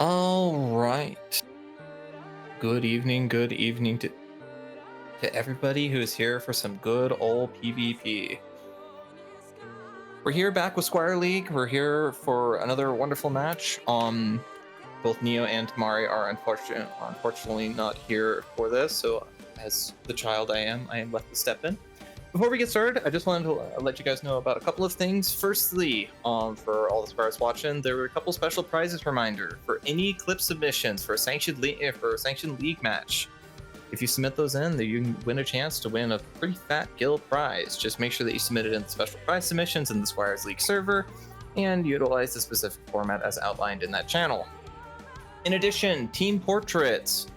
All right. Good evening to everybody who is here for some good old PvP. We're here back with Squire League. We're here for another wonderful match. Both Neo and Tamari are unfortunately not here for this, so as the child I am left to step in. Before we get started, I just wanted to let you guys know about a couple of things. Firstly, for all the Squires watching, there were a couple special prizes reminder for any clip submissions for a sanctioned league match. If you submit those in, then you can win a chance to win a pretty fat guild prize. Just make sure that you submit it in the special prize submissions in the Squires League server and utilize the specific format as outlined in that channel. In addition, team portraits.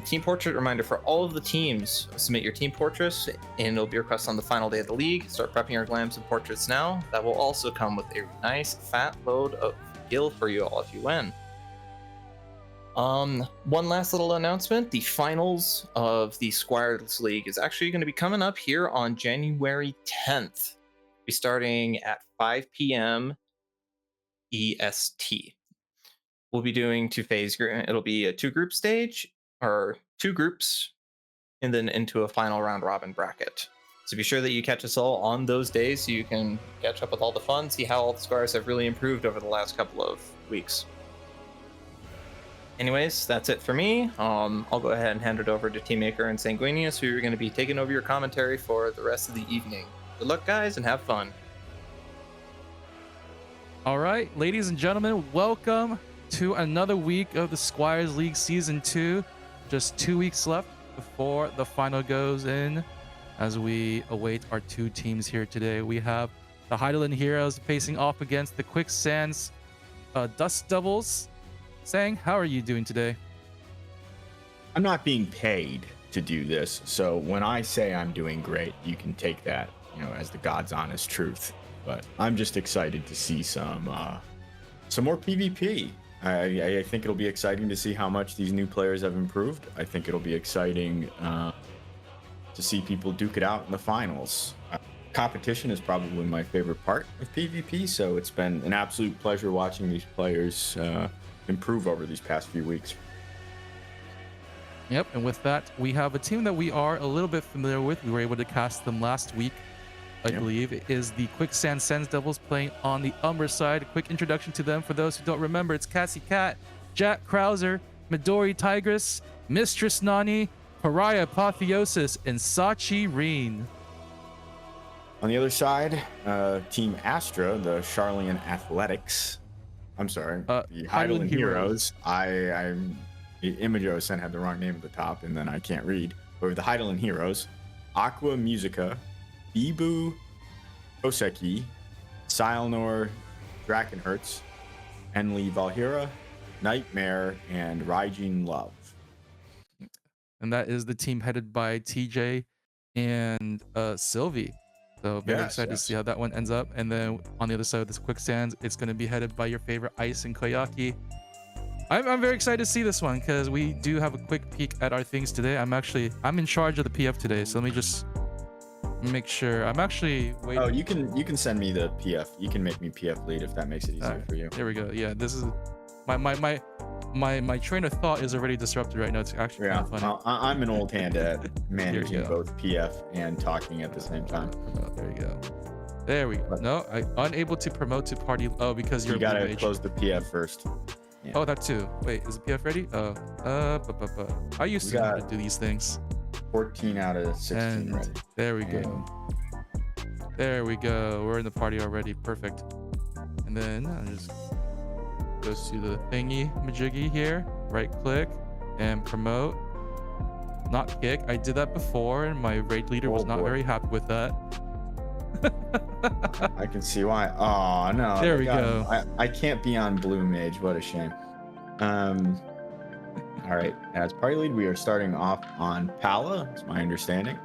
Team portrait reminder for all of the teams. Submit your team portraits and it'll be requested on the final day of the league. Start prepping your glams and portraits now. That will also come with a nice fat load of gil for you all if you win. One last little announcement. The finals of the Squires League is actually going to be coming up here on January 10th. We'll be starting at 5 p.m. EST. We'll be doing two-phase. It'll be a two-group stage, or two groups, and then into a final round robin bracket. So be sure that you catch us all on those days so you can catch up with all the fun, see how all the Squires have really improved over the last couple of weeks. Anyways, that's it for me. I'll go ahead and hand it over to Teammaker and Sanguinius, who are going to be taking over your commentary for the rest of the evening. Good luck, guys, and have fun. All right, ladies and gentlemen, welcome to another week of the Squires League Season 2. Just 2 weeks left before the final goes in. As we await our two teams here today, we have the Heidelin Heroes facing off against the Quicksands Dust Devils. Sang, how are you doing today? I'm not being paid to do this, so when I say I'm doing great, you can take that, as the God's honest truth. But I'm just excited to see some more PvP. I think it'll be exciting to see how much these new players have improved. I think it'll be exciting to see people duke it out in the finals. Competition is probably my favorite part of PvP, so it's been an absolute pleasure watching these players improve over these past few weeks. Yep, and with that, we have a team that we are a little bit familiar with. We were able to cast them last week, I believe. It is the Quicksand Sens Devils playing on the Umber side. A quick introduction to them for those who don't remember. It's Cassie Cat, Jack Krauser, Midori Tigress, Mistress Nani, Pariah Apotheosis, and Sachi Reen. On the other side, Team Astra, the Charlian Athletics. I'm sorry, the Heidelin Heroes. Imago Sen had the wrong name at the top, and then I can't read. But with the Heidelin Heroes, Aqua Musica, Bibu Koseki, Silnor Drakenhertz, Enli Valhira, Nightmare, and Raijin Love. And that is the team headed by TJ and Sylvie. So very excited to see how that one ends up. And then on the other side of this Quicksands, it's going to be headed by your favorite Ice and Koyaki. I'm very excited to see this one because we do have a quick peek at our things today. I'm in charge of the PF today, so let me just make sure. I'm actually waiting. Oh, you can send me the PF. You can make me PF lead if that makes it easier for you. There we go. Yeah, this is my train of thought is already disrupted right now. It's actually kind of funny. Well, I'm an old hand at managing both PF and talking at the same time. Oh, there you go. There we go. No, unable to promote to party. Oh, because you gotta close the PF first. Yeah. Oh, that too. Wait, is the PF ready? Oh, I used to know how to do these things. 14 out of 16 and ready. There we go. There we go. We're in the party already. Perfect. And then I just go to the thingy majiggy here. Right click and promote. Not kick. I did that before, and my raid leader was not very happy with that. I can see why. Oh no. There we go. I can't be on blue mage. What a shame. All right. As party lead, we are starting off on Pala. It's my understanding.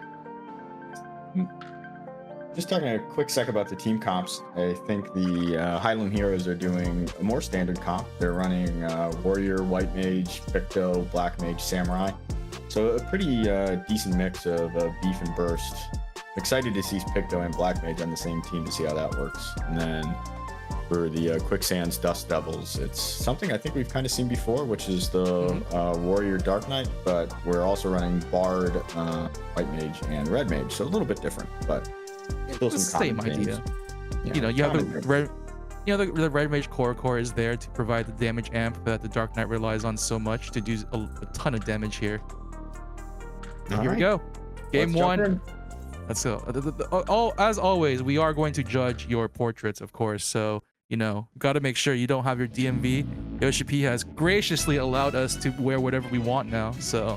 Just talking a quick sec about the team comps. I think the Highland Heroes are doing a more standard comp. They're running Warrior, White Mage, Picto, Black Mage, Samurai. So a pretty decent mix of beef and burst. Excited to see Picto and Black Mage on the same team to see how that works. And then for the Quicksands Dust Devils. It's something I think we've kind of seen before, which is the Warrior Dark Knight, but we're also running Bard, White Mage, and Red Mage, so a little bit different, but still It's the some same common idea. themes. Yeah, You know, you have the common themes. red. You know, the Red Mage core is there to provide the damage amp that the Dark Knight relies on so much to do a ton of damage here. And All here we right. go. Game Let's jump one. in. Let's go. As always, we are going to judge your portraits, of course. So, you know, got to make sure you don't have your DMV. Yoshi P has graciously allowed us to wear whatever we want now. So,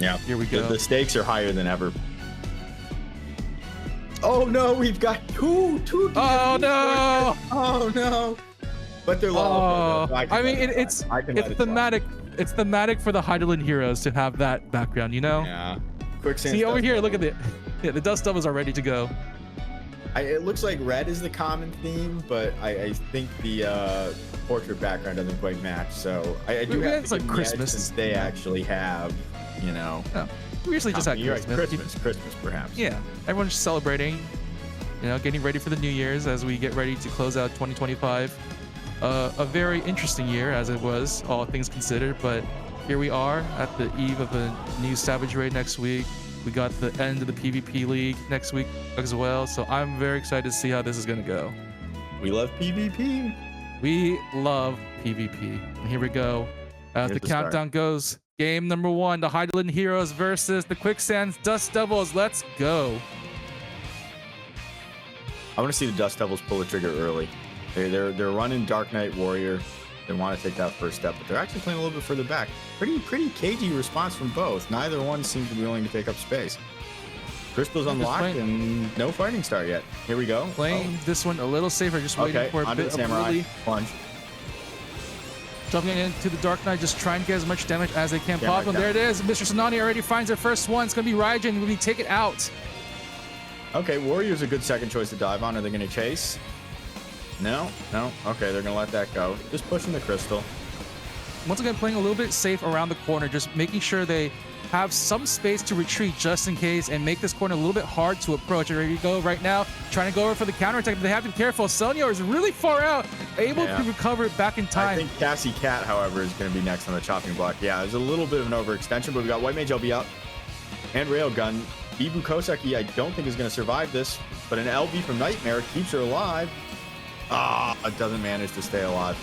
Yeah, here we go. The stakes are higher than ever. Oh no, we've got two Oh DMVs. no! Oh no! But they're low. Oh, Okay, I mean, let it it's slide. I can let it slide. thematic. It's thematic for the Heidelin heroes to have that background, you know? Yeah. Quicksand. See over Dust here, look at Devil. the Dust Devils are ready to go. It looks like red is the common theme, but I think the portrait background doesn't quite match. So I do have It's to like give them the edge Christmas. since they actually have, you know. Oh, we usually just had you're right, Christmas. Christmas perhaps. Yeah, everyone's just celebrating, you know, getting ready for the New Year's as we get ready to close out 2025. A very interesting year as it was, all things considered, but here we are at the eve of a new Savage Raid next week. We got the end of the PvP League next week as well, so I'm very excited to see how this is going to go. We love PvP. We love PvP. And here we go. As Here's the the start. countdown goes, game number 1, the Heidelin Heroes versus the Quicksands Dust Devils. Let's go. I want to see the Dust Devils pull the trigger early. They're running Dark Knight Warrior. They want to take that first step, but they're actually playing a little bit further back. Pretty cagey response from both. Neither one seems to be willing to take up space. Crystal's unlocked and no fighting star yet. Here we go. Playing this one a little safer, just waiting Okay, for a onto bit the of Samurai. really Plunge. jumping into the Dark Knight, just trying to get as much damage as they can. Yeah, Pop, and right there it is. Mr. Sanani already finds their first one. It's going to be Raijin. Will he take it out? Okay, Warrior's a good second choice to dive on. Are they going to chase? No. Okay, they're going to let that go. Just pushing the Crystal. Once again, playing a little bit safe around the corner, just making sure they have some space to retreat just in case and make this corner a little bit hard to approach. Here you go right now, trying to go over for the counterattack, but they have to be careful. Sonio is really far out, able to recover it back in I time. think Cassie Cat, however, is going to be next on the chopping block. Yeah, there's a little bit of an overextension, but we got White Mage LB up and Railgun. Ibu Kosaki, I don't think is going to survive this, but an LB from Nightmare keeps her alive. It doesn't manage to stay alive.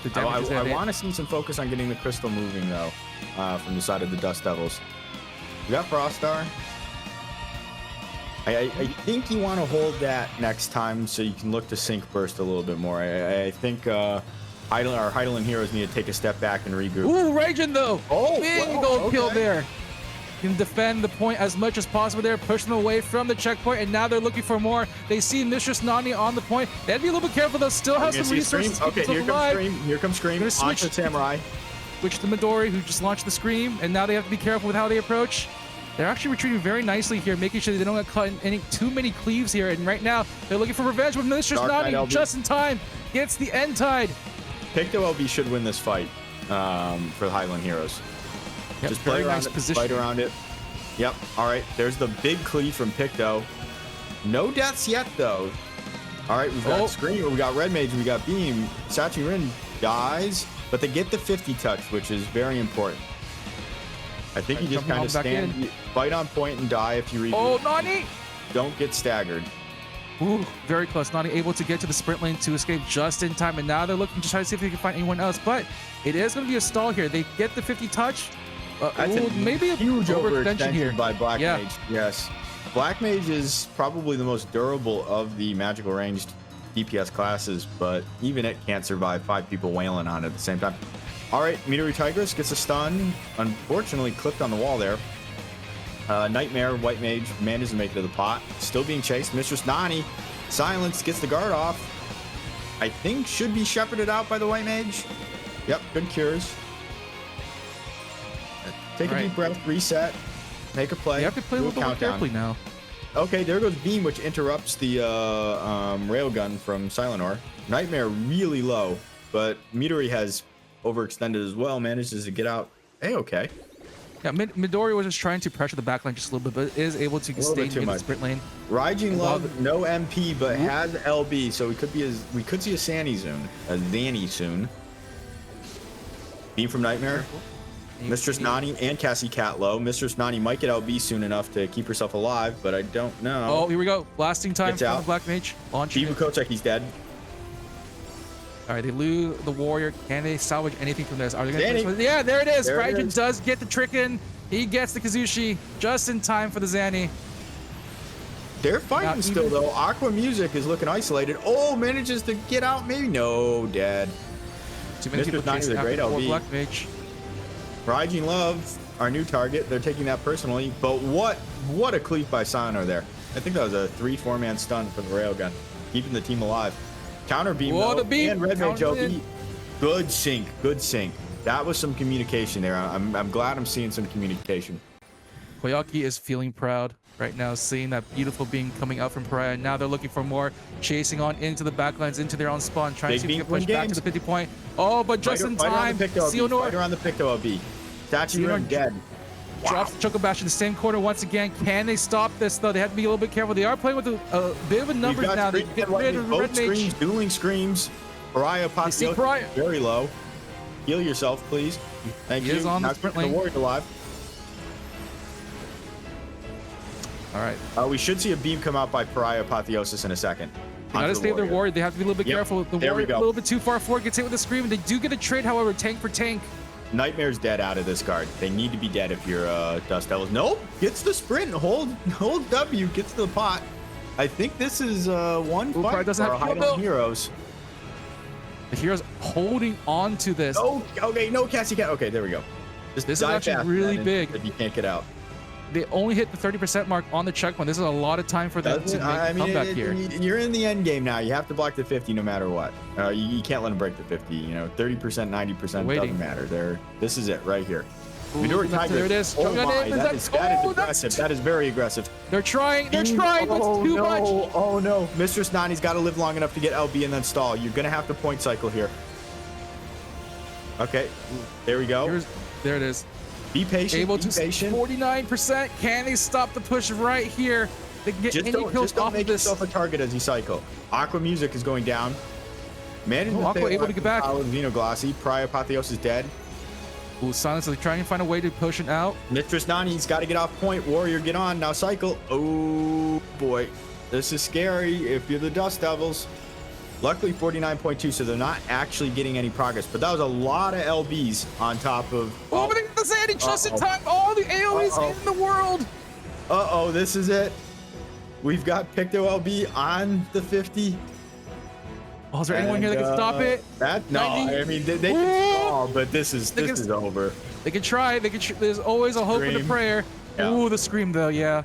The damage is I at it. want to see some focus on getting the Crystal moving, though, from the side of the Dust Devils. We got Frost Star. I think you want to hold that next time so you can look to Sync Burst a little bit more. I think our Heidelin heroes need to take a step back and regroup. Ooh, Raijin though. Oh, big wow, gold kill okay. there. Can defend the point as much as possible there, push them away from the checkpoint, and now they're looking for more. They see Mistress Nani on the point. They have to be a little bit careful though. Still have some resources. Okay, here comes Scream. Here comes Scream. Gonna switch Onto Samurai. Which the Midori, who just launched the Scream, and now they have to be careful with how they approach. They're actually retreating very nicely here, making sure they don't get caught in too many cleaves here. And right now, they're looking for revenge with Mistress Dark Knight Nani LB. just in time. Gets the end tide. Picto LB should win this fight for the Highland Heroes. Yep, Just very play around nice it, position. fight around it. Yep. All right. There's the big cleave from Picto. No deaths yet, though. All right. We've got Scream. We got Red Mage. We got Beam. Sachi Rin dies, but they get the 50 touch, which is very important. I think you just kind of stand, you fight on point and die if you read. Oh, Nani! Don't get staggered. Ooh, very close. Nani able to get to the sprint lane to escape just in time, and now they're looking to try to see if they can find anyone else. But it is going to be a stall here. They get the 50 touch. Maybe a huge overextension here by Black Yeah. Mage. Yes. Black Mage is probably the most durable of the magical ranged DPS classes, but even it can't survive 5 people wailing on it at the same time. All right, Midori Tigress gets a stun. Unfortunately, clipped on the wall there. Nightmare, White Mage, manages to make it to the pot. Still being chased. Mistress Nani, silenced, gets the guard off. I think should be shepherded out by the White Mage. Yep, good cures. Take a deep breath, reset, make a play. You have to play a do little bit more countdown. carefully now. Okay, there goes Beam, which interrupts the railgun from Silenor. Nightmare really low, but Midori has overextended as well, manages to get out. Hey, okay. Yeah, Midori was just trying to pressure the backline just a little bit, but is able to stay too in the much. sprint lane. Raijin Love, no MP, but has LB, so we could see a Zanny soon. Beam from Nightmare. Mistress Nani and Cassie Cat low. Mistress Nani might get LB soon enough to keep herself alive, but I don't know. Oh, here we go. Blasting time from the Black Mage. Launching Diva Kotek, he's dead. All right, they lose the warrior. Can they salvage anything from this? Are they Zanny. gonna? Yeah, there it is. There it Raijin is. does get the trick in. He gets the Kazushi just in time for the Zanny. They're fighting Not still, even- though. Aqua Music is looking isolated. Oh, manages to get out. Maybe no, dead. Too many people Mistress Nani chasing with a great after the LB. Black Mage. Raijin Love, our new target. They're taking that personally, but what a cleave by Sano there. I think that was a 3-4 man stun for the railgun, keeping the team alive. Counter beam, Whoa, though, the beam. and Red Mage Counter LB. in. Good sync, good sync. That was some communication there. I'm glad I'm seeing some communication. Koyaki is feeling proud right now, seeing that beautiful beam coming out from Pariah. Now they're looking for more, chasing on into the backlines, into their own spawn, trying Big to see if beam they can push win back to games. the 50 point. Oh, but just in time, Right Seonor around the Picto LB. Statue Seonor Rim dead. drops the Choco Bash in the same corner once again. Can they stop this, though? They have to be a little bit careful. They are playing with a bit of a numbers now. They get rid of the Red Both Mage. screams, dueling screams. Pariah see Apotheosis Pariah. very low. Heal yourself, please. Thank He you. is on the Now sprint keeping lane. the warrior alive. All right. We should see a beam come out by Pariah Apotheosis in a second. They gotta stay with their warrior. They have to be a little bit Yep. careful. The There we warrior go. a little bit too far forward, gets hit with a scream. And they do get a trade, however, tank for tank. Nightmare's dead out of this card. They need to be dead if you're Dust Devils. Nope. Gets the sprint. Hold W. Gets to the pot. I think this is one Ooh, fight Pride doesn't for have our kill, though. Highland Heroes. The hero's holding on to this. Oh, okay. No Cassie Cat. Okay, there we go. Just This is dive actually fast, really man, big. If you can't get out. They only hit the 30% mark on the checkpoint. This is a lot of time for them to make a comeback here. You're in the end game now. You have to block the 50 no matter what. You can't let them break the 50. You know, 30%, 90% Waiting. doesn't matter. This is it right here. Ooh, Midori there Tiger. it is. Oh Choking on my, it. that is aggressive. That's- That is very aggressive. They're trying, but it's too no. much. Oh no. Mistress Nani's got to live long enough to get LB and then stall. You're going to have to point cycle here. Okay, there we go. There it is. Be patient. Able be to patient. 49%. Can they stop the push right here? They can get Just any don't, kills just don't off of make this. yourself a target as you cycle. Aqua Music is going down. Managing Oh, Aqua able to get back. Xenoglossy. Pariah Apotheosis is dead. Ooh, Silence is trying to find a way to push it out. Mistress Nani's got to get off point. Warrior, get on. Now cycle. Oh, boy. This is scary if you're the Dust Devils. Luckily, 49.2, so they're not actually getting any progress. But that was a lot of LBs on top of... Oh, but they got the Zandy just in time. All the AoEs in the world. Uh-oh, this is it. We've got Picto LB on the 50. Oh, is there anyone here that can stop it? No, 90. I mean, they can stall, but this is over. They can try. They can. There's always a hope and a Scream. prayer. Yeah. Ooh, the scream though. Yeah.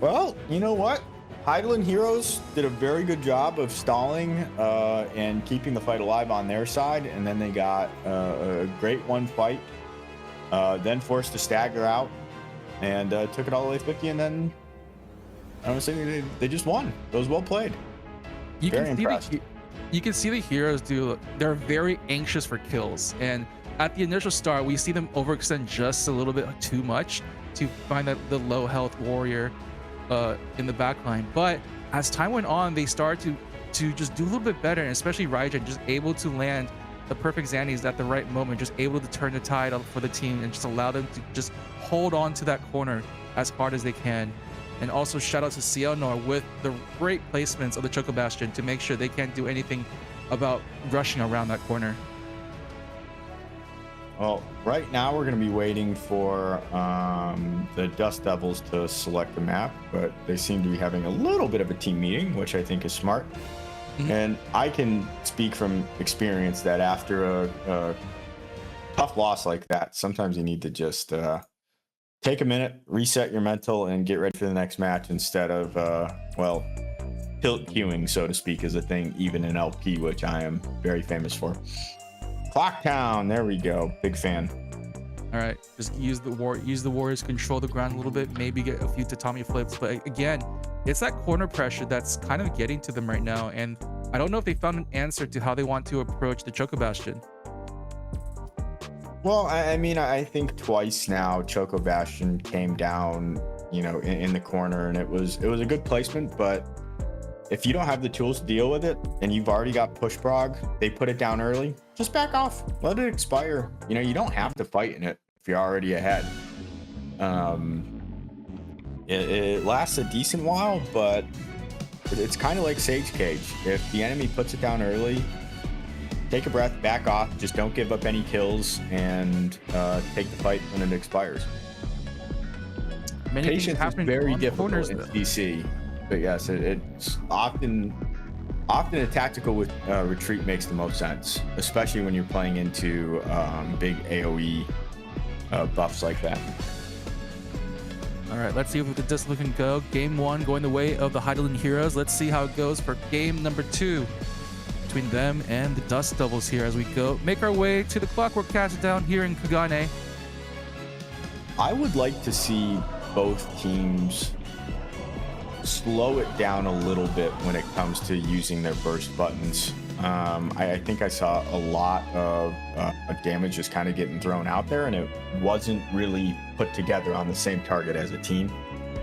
Well, you know what? Highland Heroes did a very good job of stalling and keeping the fight alive on their side, and then they got a great one fight, then forced to stagger out, and took it all the way to 50, and then I was saying they just won. It was well played. You Very can see impressed. you can see the heroes do. They're very anxious for kills, and at the initial start, we see them overextend just a little bit too much to find that the low health warrior in the backline. But as time went on, they started to just do a little bit better, and especially Raijin just able to land the perfect Xannies at the right moment, just able to turn the tide for the team and just allow them to just hold on to that corner as hard as they can. And also shout out to Seonor with the great placements of the Choco Bastion to make sure they can't do anything about rushing around that corner. Well, right now we're going to be waiting for the Dust Devils to select the map, but they seem to be having a little bit of a team meeting, which I think is smart. Mhm. And I can speak from experience that after a tough loss like that, sometimes you need to just take a minute, reset your mental, and get ready for the next match instead of, tilt queuing, so to speak, is a thing even in LP, which I am very famous for. Clocktown, there we go. Big fan. All right, just use the warriors, control the ground a little bit, maybe get a few tatami flips. But again, it's that corner pressure that's kind of getting to them right now. And I don't know if they found an answer to how they want to approach the Choco Bastion. Well, I mean, I think twice now Choco Bastion came down, in the corner, and it was a good placement. But if you don't have the tools to deal with it, and you've already got push prog, they put it down early. Just back off, let it expire. You don't have to fight in it if you're already ahead. It lasts a decent while, but it's kind of like Sage Cage. If the enemy puts it down early, take a breath, back off, just don't give up any kills, and take the fight when it expires. Patience is very difficult in CC, but yes, it's often a tactical with retreat makes the most sense, especially when you're playing into big AoE buffs like that. All right, let's see if this can go. Game 1 going the way of the Heidelin Heroes. Let's see how it goes for game number 2 between them and the Dust Devils here as we go make our way to the Clockwork Castle down here in Kugane. I would like to see both teams slow it down a little bit when it comes to using their burst buttons. I think I saw a lot of damage just kind of getting thrown out there, and it wasn't really put together on the same target as a team.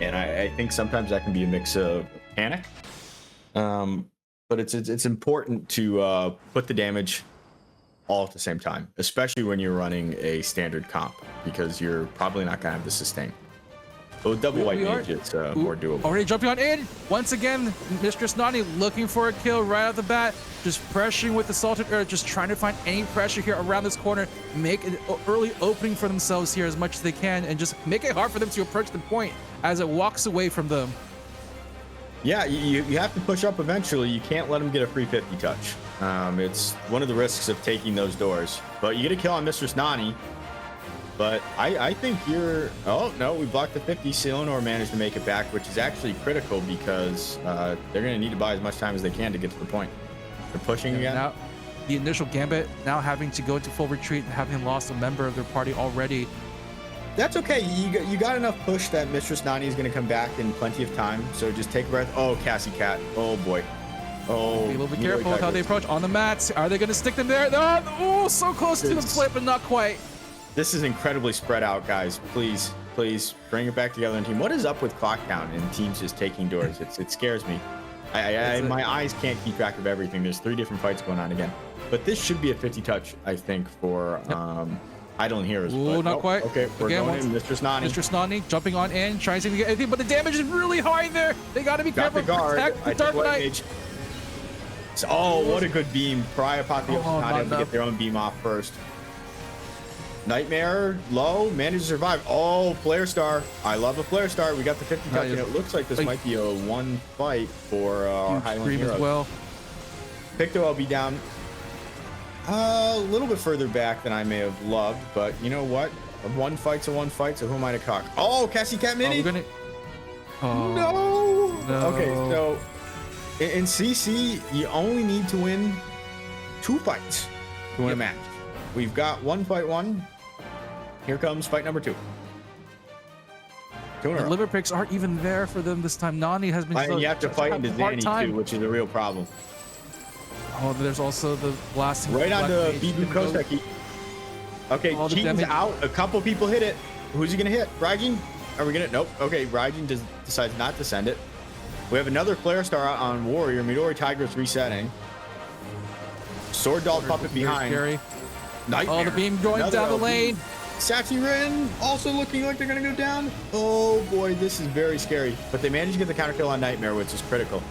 And I think sometimes that can be a mix of panic. But it's important to put the damage all at the same time, especially when you're running a standard comp, because you're probably not going to have the sustain. But with double white mage, it's more doable. Already jumping on in. Once again, Mistress Nani looking for a kill right off the bat. Just pressuring with the Salted Earth, just trying to find any pressure here around this corner. Make an early opening for themselves here as much as they can, and just make it hard for them to approach the point as it walks away from them. Yeah, you have to push up eventually. You can't let them get a free 50 touch. It's one of the risks of taking those doors. But you get a kill on Mistress Nani. But I think you're... Oh, no, we blocked the 50. Selenor managed to make it back, which is actually critical because they're going to need to buy as much time as they can to get to the point. They're pushing again. Now, the initial gambit now having to go into full retreat and having lost a member of their party already. That's okay. You got enough push that Mistress Nani is going to come back in plenty of time. So just take a breath. Oh, Cassie Cat. Oh, boy. Oh, be a little bit careful with how they approach on the mats. Are they going to stick them there? Oh, so close to the plate, but not quite. This is incredibly spread out, guys. Please bring it back together in team. What is up with Clocktown and teams just taking doors? It scares me. My eyes can't keep track of everything. There's 3 different fights going on again. But this should be a 50 touch, I think, for Heidelin Heroes. Ooh, not quite. Okay, we're going in. Mistress Nani. Mistress Nani jumping on in, trying to get anything, but the damage is really high there. They got to be careful. The guard. Protect the Dark Knight. Oh, what a good beam. Pariah Apotheosis not able to get their own beam off first. Nightmare low, managed to survive. Oh, Flare Star. I love a Flare Star. We got the 50 touch, and it looks like this might be a 1 fight for Heidelin Heroes. As well. Picto LB down a little bit further back than I may have loved, but you know what? A 1 fight's a 1 fight, so who am I to cock? Oh, Cassie Cat Mini! No! Okay, so in CC, you only need to win 2 fights to win a match. We've got 1 fight 1. Here comes fight number 2. The liver picks aren't even there for them this time. Nani has been. And you have to fight into Zanny too, which is a real problem. Oh, there's also the blasting. Right onto Bibu Koseki. Okay, Cheaton's out. A couple people hit it. Who's he gonna hit? Raijin? Are we gonna? Nope. Okay, Raijin decides not to send it. We have another Flare Star out on Warrior. Midori Tiger's resetting. Sword Doll Puppet behind. Nightmare. Oh, the beam going down the lane. Sachirin also looking like they're gonna go down. Oh boy, this is very scary. But they managed to get the counter kill on Nightmare, which is critical.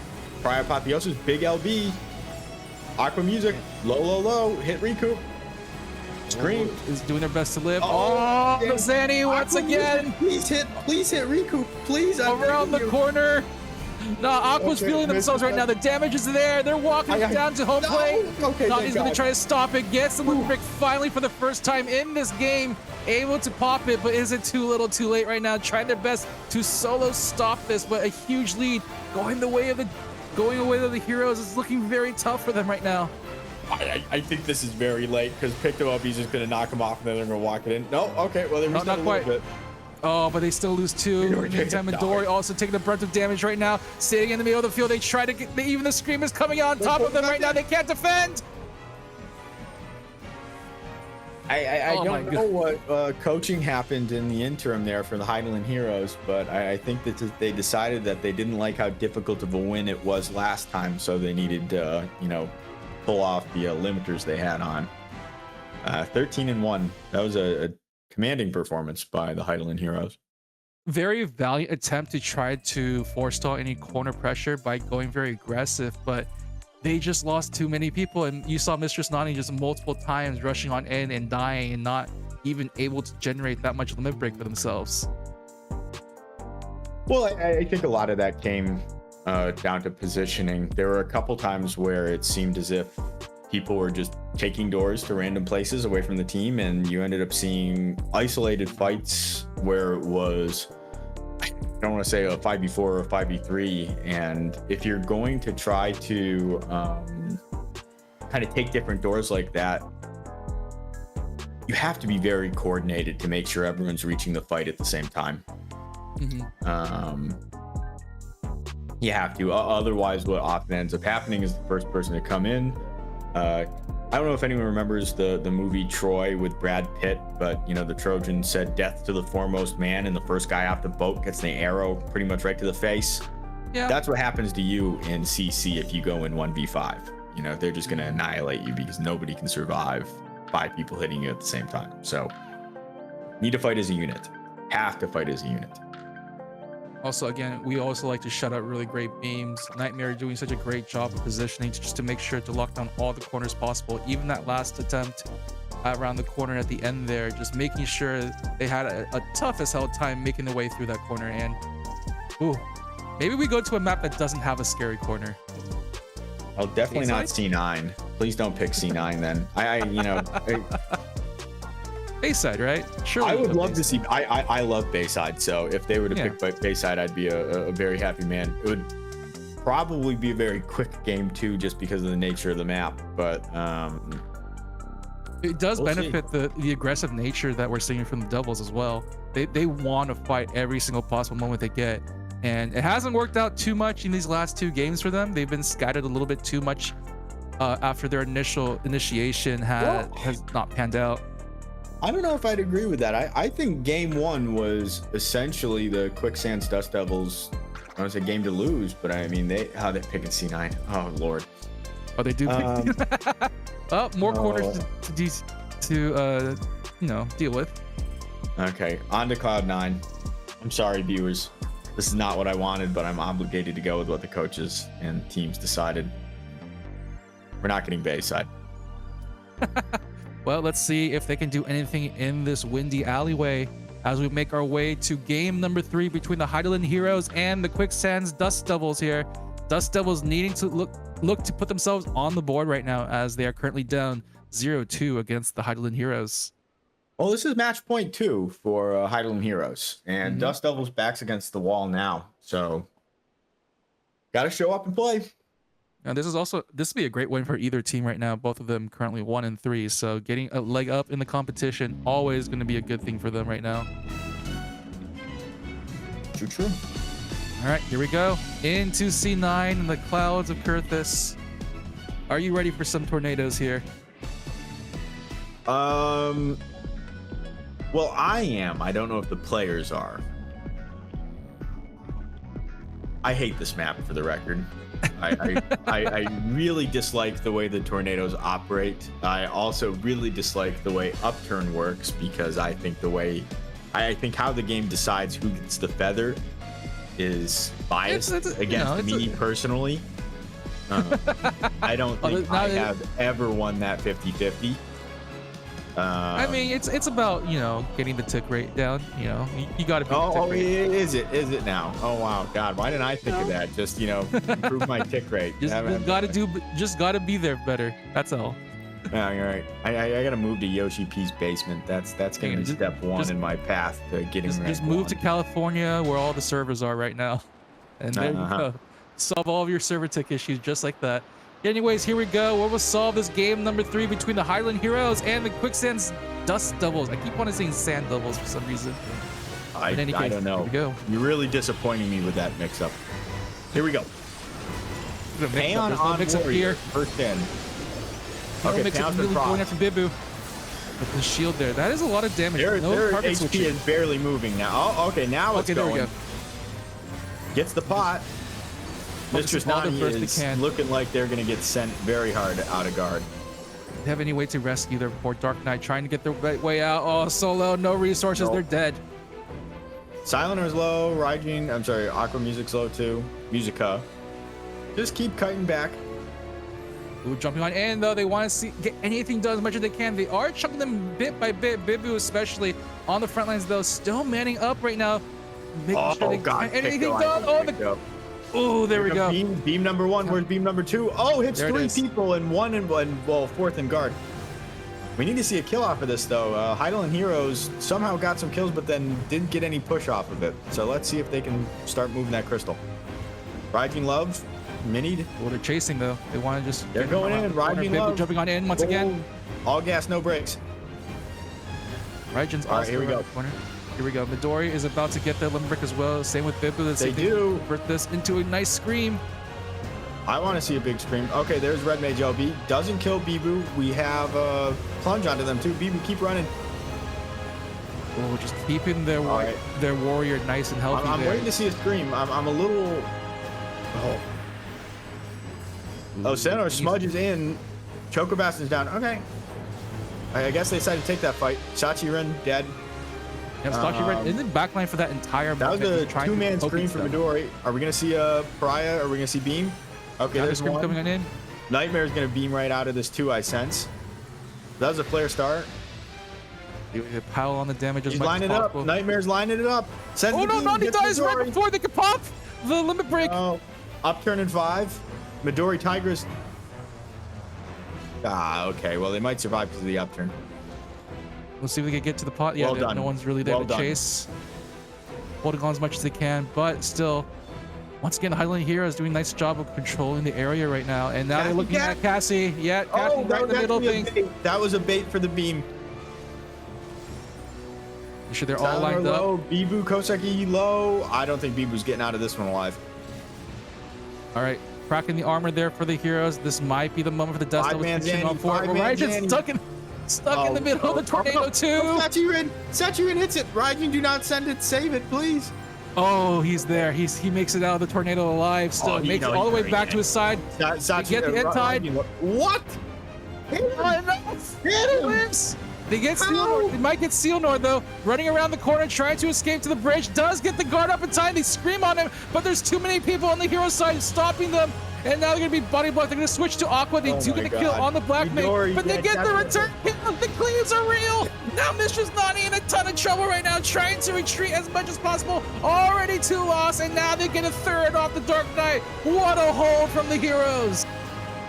Pariah Apotheosis, big LB. Aqua Music, low, hit recoup. Scream is doing their best to live. Oh, the Zanny once again. Music, please hit recoup, please. Around the corner. No, Aqua's feeling themselves right now. The damage is there. They're walking down to home plate. Nani's going to try to stop it. Gets the Liver Pick finally for the first time in this game. Able to pop it, but is it too little too late right now? Trying their best to solo stop this, but a huge lead going away of the Heroes is looking very tough for them right now. I think this is very late because Picto LB is just going to knock him off and then they're going to walk it in. No, okay, well, they're not quite. Bit. Oh, but they still lose 2. Meantime, Midori also taking the brunt of damage right now. Sitting in the middle of the field, they try to get... Even the Scream is coming out on top of them right now. They can't defend! I Oh my don't know what coaching happened in the interim there for the Heidelin Heroes, but I think that they decided that they didn't like how difficult of a win it was last time, so they needed to, pull off the limiters they had on. 13-1. That was a commanding performance by the Heidelin Heroes. Very valiant attempt to try to forestall any corner pressure by going very aggressive, but they just lost too many people, and you saw Mistress Nani just multiple times rushing on in and dying and not even able to generate that much limit break for themselves. Well, I think a lot of that came down to positioning. There were a couple times where it seemed as if people were just taking doors to random places away from the team, and you ended up seeing isolated fights where it was, I don't want to say a 5v4 or a 5v3. And if you're going to try to kind of take different doors like that, you have to be very coordinated to make sure everyone's reaching the fight at the same time. You have to. Otherwise, what often ends up happening is the first person to come in. I don't know if anyone remembers the movie Troy with Brad Pitt, but the Trojan said death to the foremost man, and the first guy off the boat gets the arrow pretty much right to the face. Yeah, that's what happens to you in CC if you go in 1v5. They're just going to annihilate you because nobody can survive 5 people hitting you at the same time. So need to fight as a unit. Have to fight as a unit. Also, again, we also like to shout out really great beams. Nightmare doing such a great job of positioning just to make sure to lock down all the corners possible. Even that last attempt around the corner at the end there, just making sure they had a tough as hell time making their way through that corner. And maybe we go to a map that doesn't have a scary corner. Oh, definitely not C9. Please don't pick C9 then. Bayside, right? Sure. I would love to see. I love Bayside, so if they were to pick Bayside, I'd be a very happy man. It would probably be a very quick game too, just because of the nature of the map. But it does benefit the aggressive nature that we're seeing from the Devils as well. They want to fight every single possible moment they get, and it hasn't worked out too much in these last 2 games for them. They've been scattered a little bit too much after their initial initiation has not panned out. I don't know if I'd agree with that. I think game 1 was essentially the Quicksands Dust Devils. I want to say game to lose, but I mean how they picking C9. Oh Lord. Oh, they do. Well, more corners to deal with. Okay, on to Cloud9. I'm sorry, viewers. This is not what I wanted, but I'm obligated to go with what the coaches and teams decided. We're not getting Bayside. Well, let's see if they can do anything in this windy alleyway as we make our way to game number 3 between the Heidelin Heroes and the Quicksands Dust Devils here. Dust Devils needing to look to put themselves on the board right now as they are currently down 0-2 against the Heidelin Heroes. Well, this is match point 2 for Heidelin Heroes, and Dust Devils backs against the wall now, so got to show up and play. And this would be a great win for either team right now. Both of them currently 1-3, so getting a leg up in the competition always going to be a good thing for them right now. True. All right, here we go into C9 in the clouds of Kurthus. Are you ready for some tornadoes here? Well, I am. I don't know if the players are. I hate this map, for the record. I really dislike the way the tornadoes operate. I also really dislike the way upturn works, because I think how the game decides who gets the feather is biased against me personally. I don't think I have ever won that 50-50. I mean, it's about getting the tick rate down. You got to be. Oh, is it now? Oh wow, God, why didn't I think of that? Just improve my tick rate. Just gotta be there better. That's all. All right, I gotta move to Yoshi P's basement. That's gonna be step 1 in my path to getting. Just move to California, where all the servers are right now, and there you go. Solve all of your server tick issues just like that. Anyways, here we go. We'll solve this game number 3 between the Highland Heroes and the Quicksands Dust Devils. I keep wanting to say Sand Devils for some reason. I don't know. Here we go. You're really disappointing me with that mix-up. Here we go. Hang on, mix-up here. First in. Okay, mix-up really going after Bibu. with the shield there. That is a lot of damage. Their target HP switching. is barely moving now. Oh, okay, now it's there we going. go. Gets the pot. Mistress all the Nani burst they is can. looking like they're going to get sent very hard out of guard. They have any way to rescue their poor Dark Knight, trying to get their way out. Oh, Solo, no resources. Nope. They're dead. Silenter's low. Raijin, I'm sorry, Aqua Music's low too. Musica. Just keep kiting back. Ooh, jumping on in though. They want to get anything done as much as they can. They are chunking them bit by bit. Bibu especially on the front lines though, still manning up right now. Making sure they God, get anything Picto, done. There we go. Beam number 1. Where's beam number 2? Oh, hits There it 3 is. people and fourth in guard. We need to see a kill off of this though. Heidelin Heroes somehow got some kills, but then didn't get any push off of it. So let's see if they can start moving that crystal. Raijin Love, minied. Well, they're chasing though. They want to just. They're get going around in. the corner. Raijin Bibu Love. jumping on in once again. All gas, no brakes. Raijin's All right, also here we around go. the corner. Here we go. Midori is about to get the limit break as well. Same with Bibu. Let's see They if do. convert this into a nice scream. I want to see a big scream. Okay, there's Red Mage LB. Doesn't kill Bibu. We have plunge onto them too. Bibu, keep running. Oh, just keeping their right. their warrior nice and healthy. I'm there. waiting to see a scream. I'm a little. Oh, Senor smudges in. Chocobaston's down. Okay. I guess they decided to take that fight. Sachirin dead. Yeah, Sachi Red in the backline for that entire That was moment. a He's trying to two-man poke scream and for stuff. Midori. Are we gonna see a Pariah? Are we gonna see Beam? Okay, Yeah, the there's scream one. coming on in. Nightmare's gonna beam right out of this too. I sense. That was a flare start. They pile on the damage as He's much as lining it up. possible. Nightmare's lining it up. Sends Oh the no, beam, Nani gets dies right Midori. before they can pop the limit break. Oh, upturn in 5. Midori Tigress. Okay. Well, they might survive because of the upturn. We'll see if we can get to the pot. Yeah, Well done. no one's really there Well to done. chase. Holding on as much as they can, but still, once again, Highland Hero is doing a nice job of controlling the area right now. And now they're Cassie, looking at Cassie. Yeah, Cassie Oh, right in the middle thing. That was a bait for the beam. Make sure they're all Tyler lined up. low. Bibu Koseki low. I don't think Bibu's getting out of this one alive. All right, cracking the armor there for the heroes. This might be the moment for the dust that was Five-man pitching on Zanny, forward. five-man Raijin's Zanny. stuck in the middle of the tornado too. Sachirin! Sachirin hits it. Raijin, do not send it. Save it, please. Oh, he's there. He makes it out of the tornado alive. Still Oh, makes it all the way back to his side. Sachirin, get the end tide. What? Hit him. Oh, no. Hit He him. lives. They get Ow. Seal. They might get Sealnor though, running around the corner, trying to escape to the bridge. Does get the guard up in time. They scream on him, but there's too many people on the hero side stopping them. And now they're gonna be body blocked. They're gonna switch to Aqua. They Oh do my get a kill God. on the Black Mage, Midori, but they yeah, get the that's- return kill. The cleaves are real. Now Mistress Nani in a ton of trouble right now, trying to retreat as much as possible. Already 2 loss, and now they get a 3rd off the Dark Knight. What a hold from the heroes.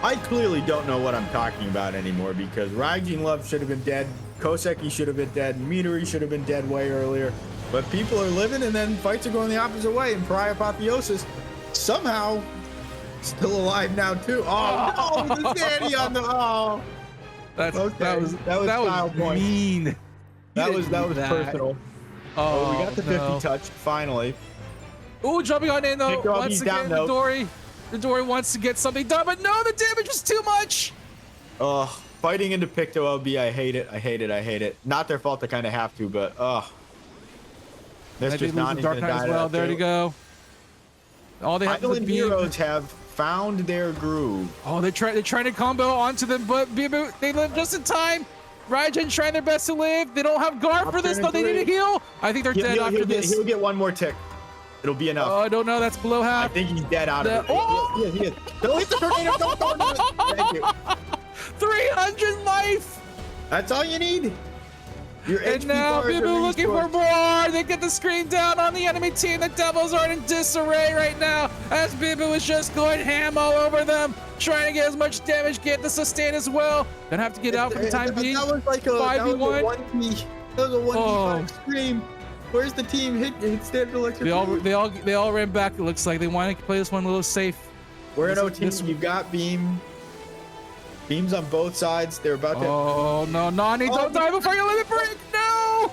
I clearly don't know what I'm talking about anymore because Raijin Love should have been dead. Koseki should have been dead. Midori should have been dead way earlier. But people are living and then fights are going the opposite way. And Pariah Apotheosis somehow still alive now too. Oh, no, the Zanny on the That Okay, was that was style point. mean. that You was didn't do that. personal. Oh, we got the 50 no. touch finally. Ooh, jumping on in though. Picked off, Once he's again, down, though. Midori wants to get something done, but no, the damage was too much. Fighting into Picto LB, I hate it. I hate it. I hate it. Not their fault. They kind of have to, but They Mistress lose the Nani's Dark gonna Knight die as well. to There that you too. go. All they have to Island be. Heroes have found their groove. Oh, they're trying to combo onto them, but Bibu, they live just in time. Raijin trying their best to live. They don't have guard for this though. They need a heal. I think they're dead after this. He'll get one more tick. It'll be enough. Oh, I don't know. That's below I half. think he's dead out of it. Oh! He is. Don't hit the tornado. Don't do it. Thank you. 300 life. That's all you need. Your And HP now bars are Bibu looking for restored. more. They get the screen down on the enemy team. The Devils are in disarray right now as Bibu is just going ham all over them, trying to get as much damage, get the sustain as well. Gonna have to get out for the time being. That was like a 5v1. 1v. That was a 1v5 Oh. scream. Where's the team? Hit standard electric. They all ran back. It looks like they want to play this one a little safe. We're in This- OT. this- You've got beam. Beams on both sides. They're about to. Oh no, Nani, Oh, don't die before you limit break. No.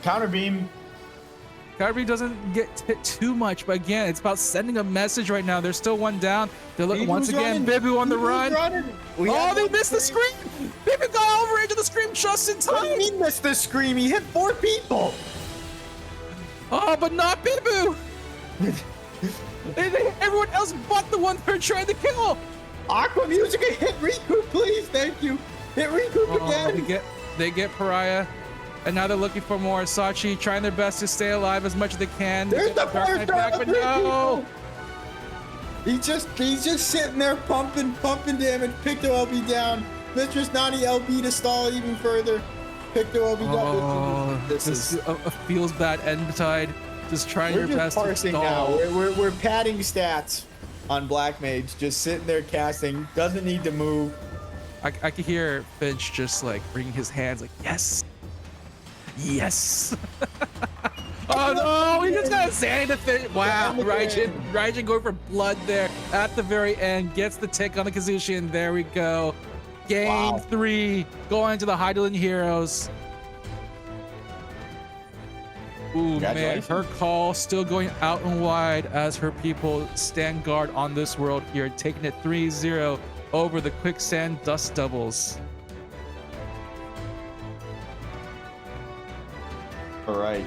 Counter beam. Kyrie doesn't get hit too much, but again, it's about sending a message right now. There's still one down. They're looking once again. Bibu on the run. Oh, they missed the scream. Bibu got over into the scream just in time. What do you mean missed the scream? He hit 4 people. Oh, but not Bibu. Everyone else but the one they're trying to kill. Aqua Music, hit Riku, please. Thank you. Hit Riku again. They get Pariah. And now they're looking for more. Sachi trying their best to stay alive as much as they can. There's the Dark Knight back, but no. He's just sitting there pumping damage. Picto LB down. Mistress Nani LB to stall even further. Picto LB down. Oh, this is a feels bad end tide. Just trying your best to stall. Now. We're padding stats on Black Mage. Just sitting there casting. Doesn't need to move. I could hear Finch just like bringing his hands like, yes. Yes. Oh no, he just got a Zanny to finish. Wow, Raijin going for blood there at the very end. Gets the tick on the Kazushi, and there we go. Game 3 going to the Heidelin Heroes. Ooh, man, her call still going out and wide as her people stand guard on this world here, taking it 3-0 over the Quicksand Dust Doubles. All right.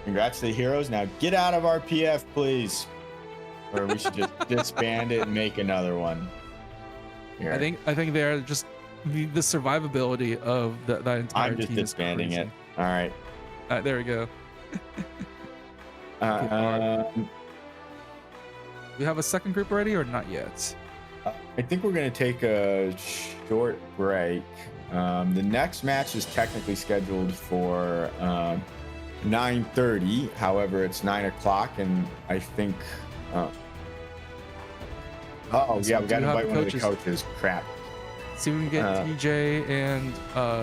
Congrats to the heroes. Now get out of our PF, please. Or we should just disband it and make another one. Here. I think they're just the survivability of that entire team. I'm just disbanding it. All right. There we go. We have a second group ready or not yet? I think we're going to take a short break. The next match is technically scheduled for 9:30. However, it's 9 o'clock, and I think. Yeah, we got to invite one of the coaches. Crap. See if we can get TJ and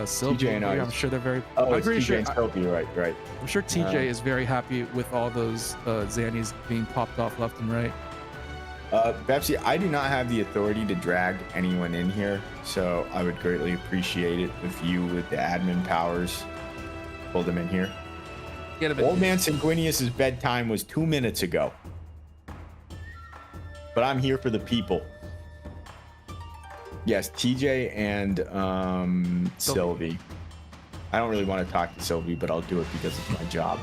Sylvie. TJ and I. I'm sure they're very. Oh, I'm it's pretty TJ sure. and Sylvie, right. I'm sure TJ is very happy with all those Zannies being popped off left and right. Pepsi, I do not have the authority to drag anyone in here, so I would greatly appreciate it if you, with the admin powers, pulled them in here. Old Man Sanguinius's bedtime was 2 minutes ago, but I'm here for the people. Yes, TJ and Sylvie. I don't really want to talk to Sylvie, but I'll do it because it's my job.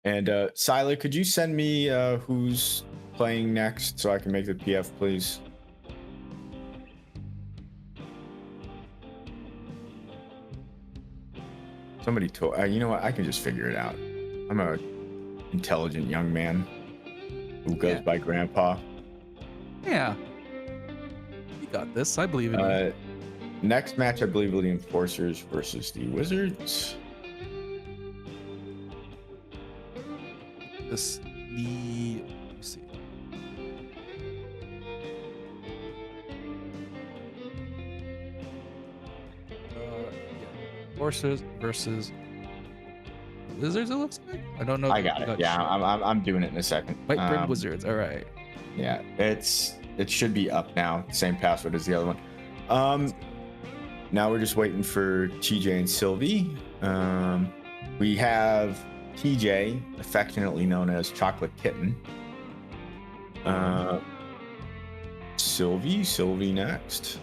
And Sila, could you send me who's playing next so I can make the PF, please? Somebody told. You know what? I can just figure it out. I'm a intelligent young man who goes by Grandpa. Yeah. You got this. I believe in you. Next match, I believe, will be the Enforcers versus the Wizards. Let me see. Horses versus Wizards. It looks like. I don't know. I got it. Yeah, I'm doing it in a second. White Brim Wizards. All right. Yeah, it should be up now. Same password as the other one. Now we're just waiting for TJ and Sylvie. We have TJ, affectionately known as Chocolate Kitten. Sylvie next.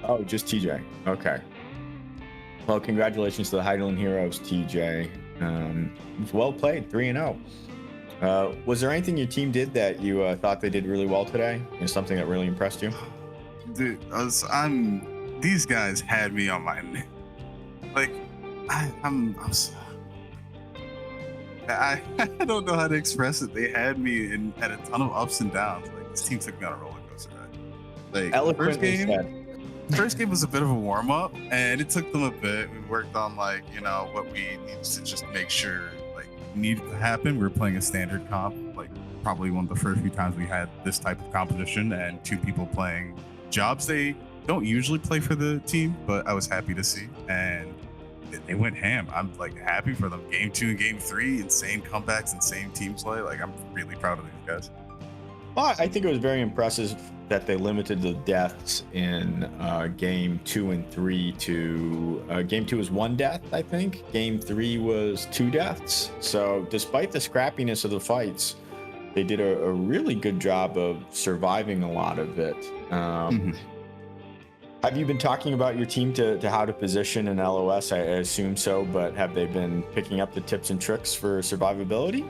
Oh, just TJ. Okay. Well, congratulations to the Heidelin Heroes, TJ. Well played, 3-0. Was there anything your team did that you thought they did really well today? Something that really impressed you? Dude, these guys had me on my, like, I don't know how to express it. They had me at a ton of ups and downs. Like, this team took me on a roller coaster ride. Like, first game was a bit of a warm up, and it took them a bit. We worked on what we needed to just make sure needed to happen. We were playing a standard comp, probably one of the first few times we had this type of competition, and two people playing jobs they don't usually play for the team, but I was happy to see, and they went ham. I'm happy for them. Game 2 and game 3, insane comebacks, insane team play. I'm really proud of these guys. Well, I think it was very impressive that they limited the deaths in game 2 and 3 to game 2 was 1 death, I think. Game 3 was 2 deaths. So despite the scrappiness of the fights, they did a really good job of surviving a lot of it. Have you been talking about your team to how to position an LOS? I assume so, but have they been picking up the tips and tricks for survivability?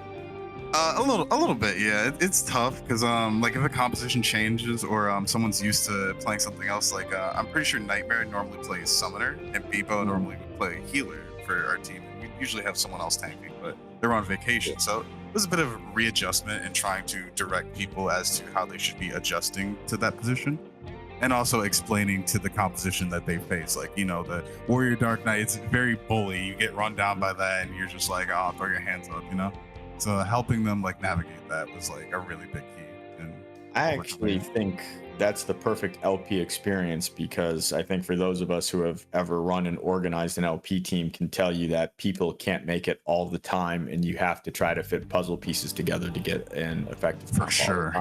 A little bit, yeah. It's tough because like if a composition changes or someone's used to playing something else, like I'm pretty sure Nightmare normally plays Summoner and Bebo normally would play Healer for our team. We usually have someone else tanking, but they're on vacation, so it was a bit of readjustment and trying to direct people as to how they should be adjusting to that position. And also explaining to the composition that they face. Like, you know, the Warrior Dark Knight, it's very bully. You get run down by that and you're just like, oh, throw your hands up, you know? So helping them like navigate that was like a really big key. And I actually think that's the perfect LP experience, because I think for those of us who have ever run and organized an LP team can tell you that people can't make it all the time and you have to try to fit puzzle pieces together to get an effective for sure.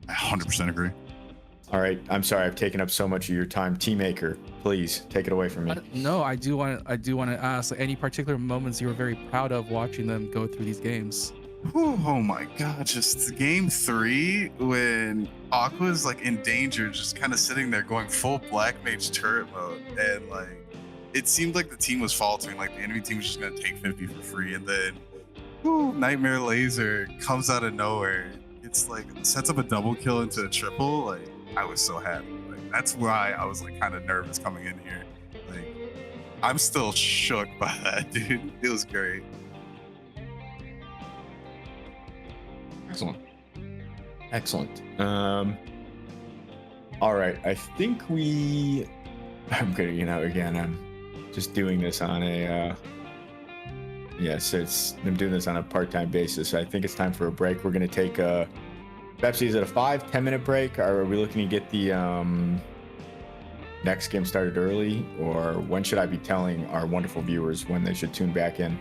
I 100% agree. All right, I'm sorry I've taken up so much of your time. Teammaker, please take it away from me. No, I do want to ask, like, any particular moments you were very proud of watching them go through these games? Oh my god, just game 3 when Aqua's like in danger, just kind of sitting there going full Black Mage turret mode, and like it seemed like the team was faltering, like the enemy team was just gonna take 50 for free, and then Nightmare Laser comes out of nowhere. It's like sets up a double kill into a triple. Like I was so happy. Like that's why I was like kind of nervous coming in here. Like I'm still shook by that, dude. It was great. Excellent. All right, I think I'm gonna, again, I'm just doing this on a I'm doing this on a part-time basis. I think it's time for a break. We're gonna take Pepsi, is it a 5-10 minute break? Are we looking to get the next game started early, or when should I be telling our wonderful viewers when they should tune back in?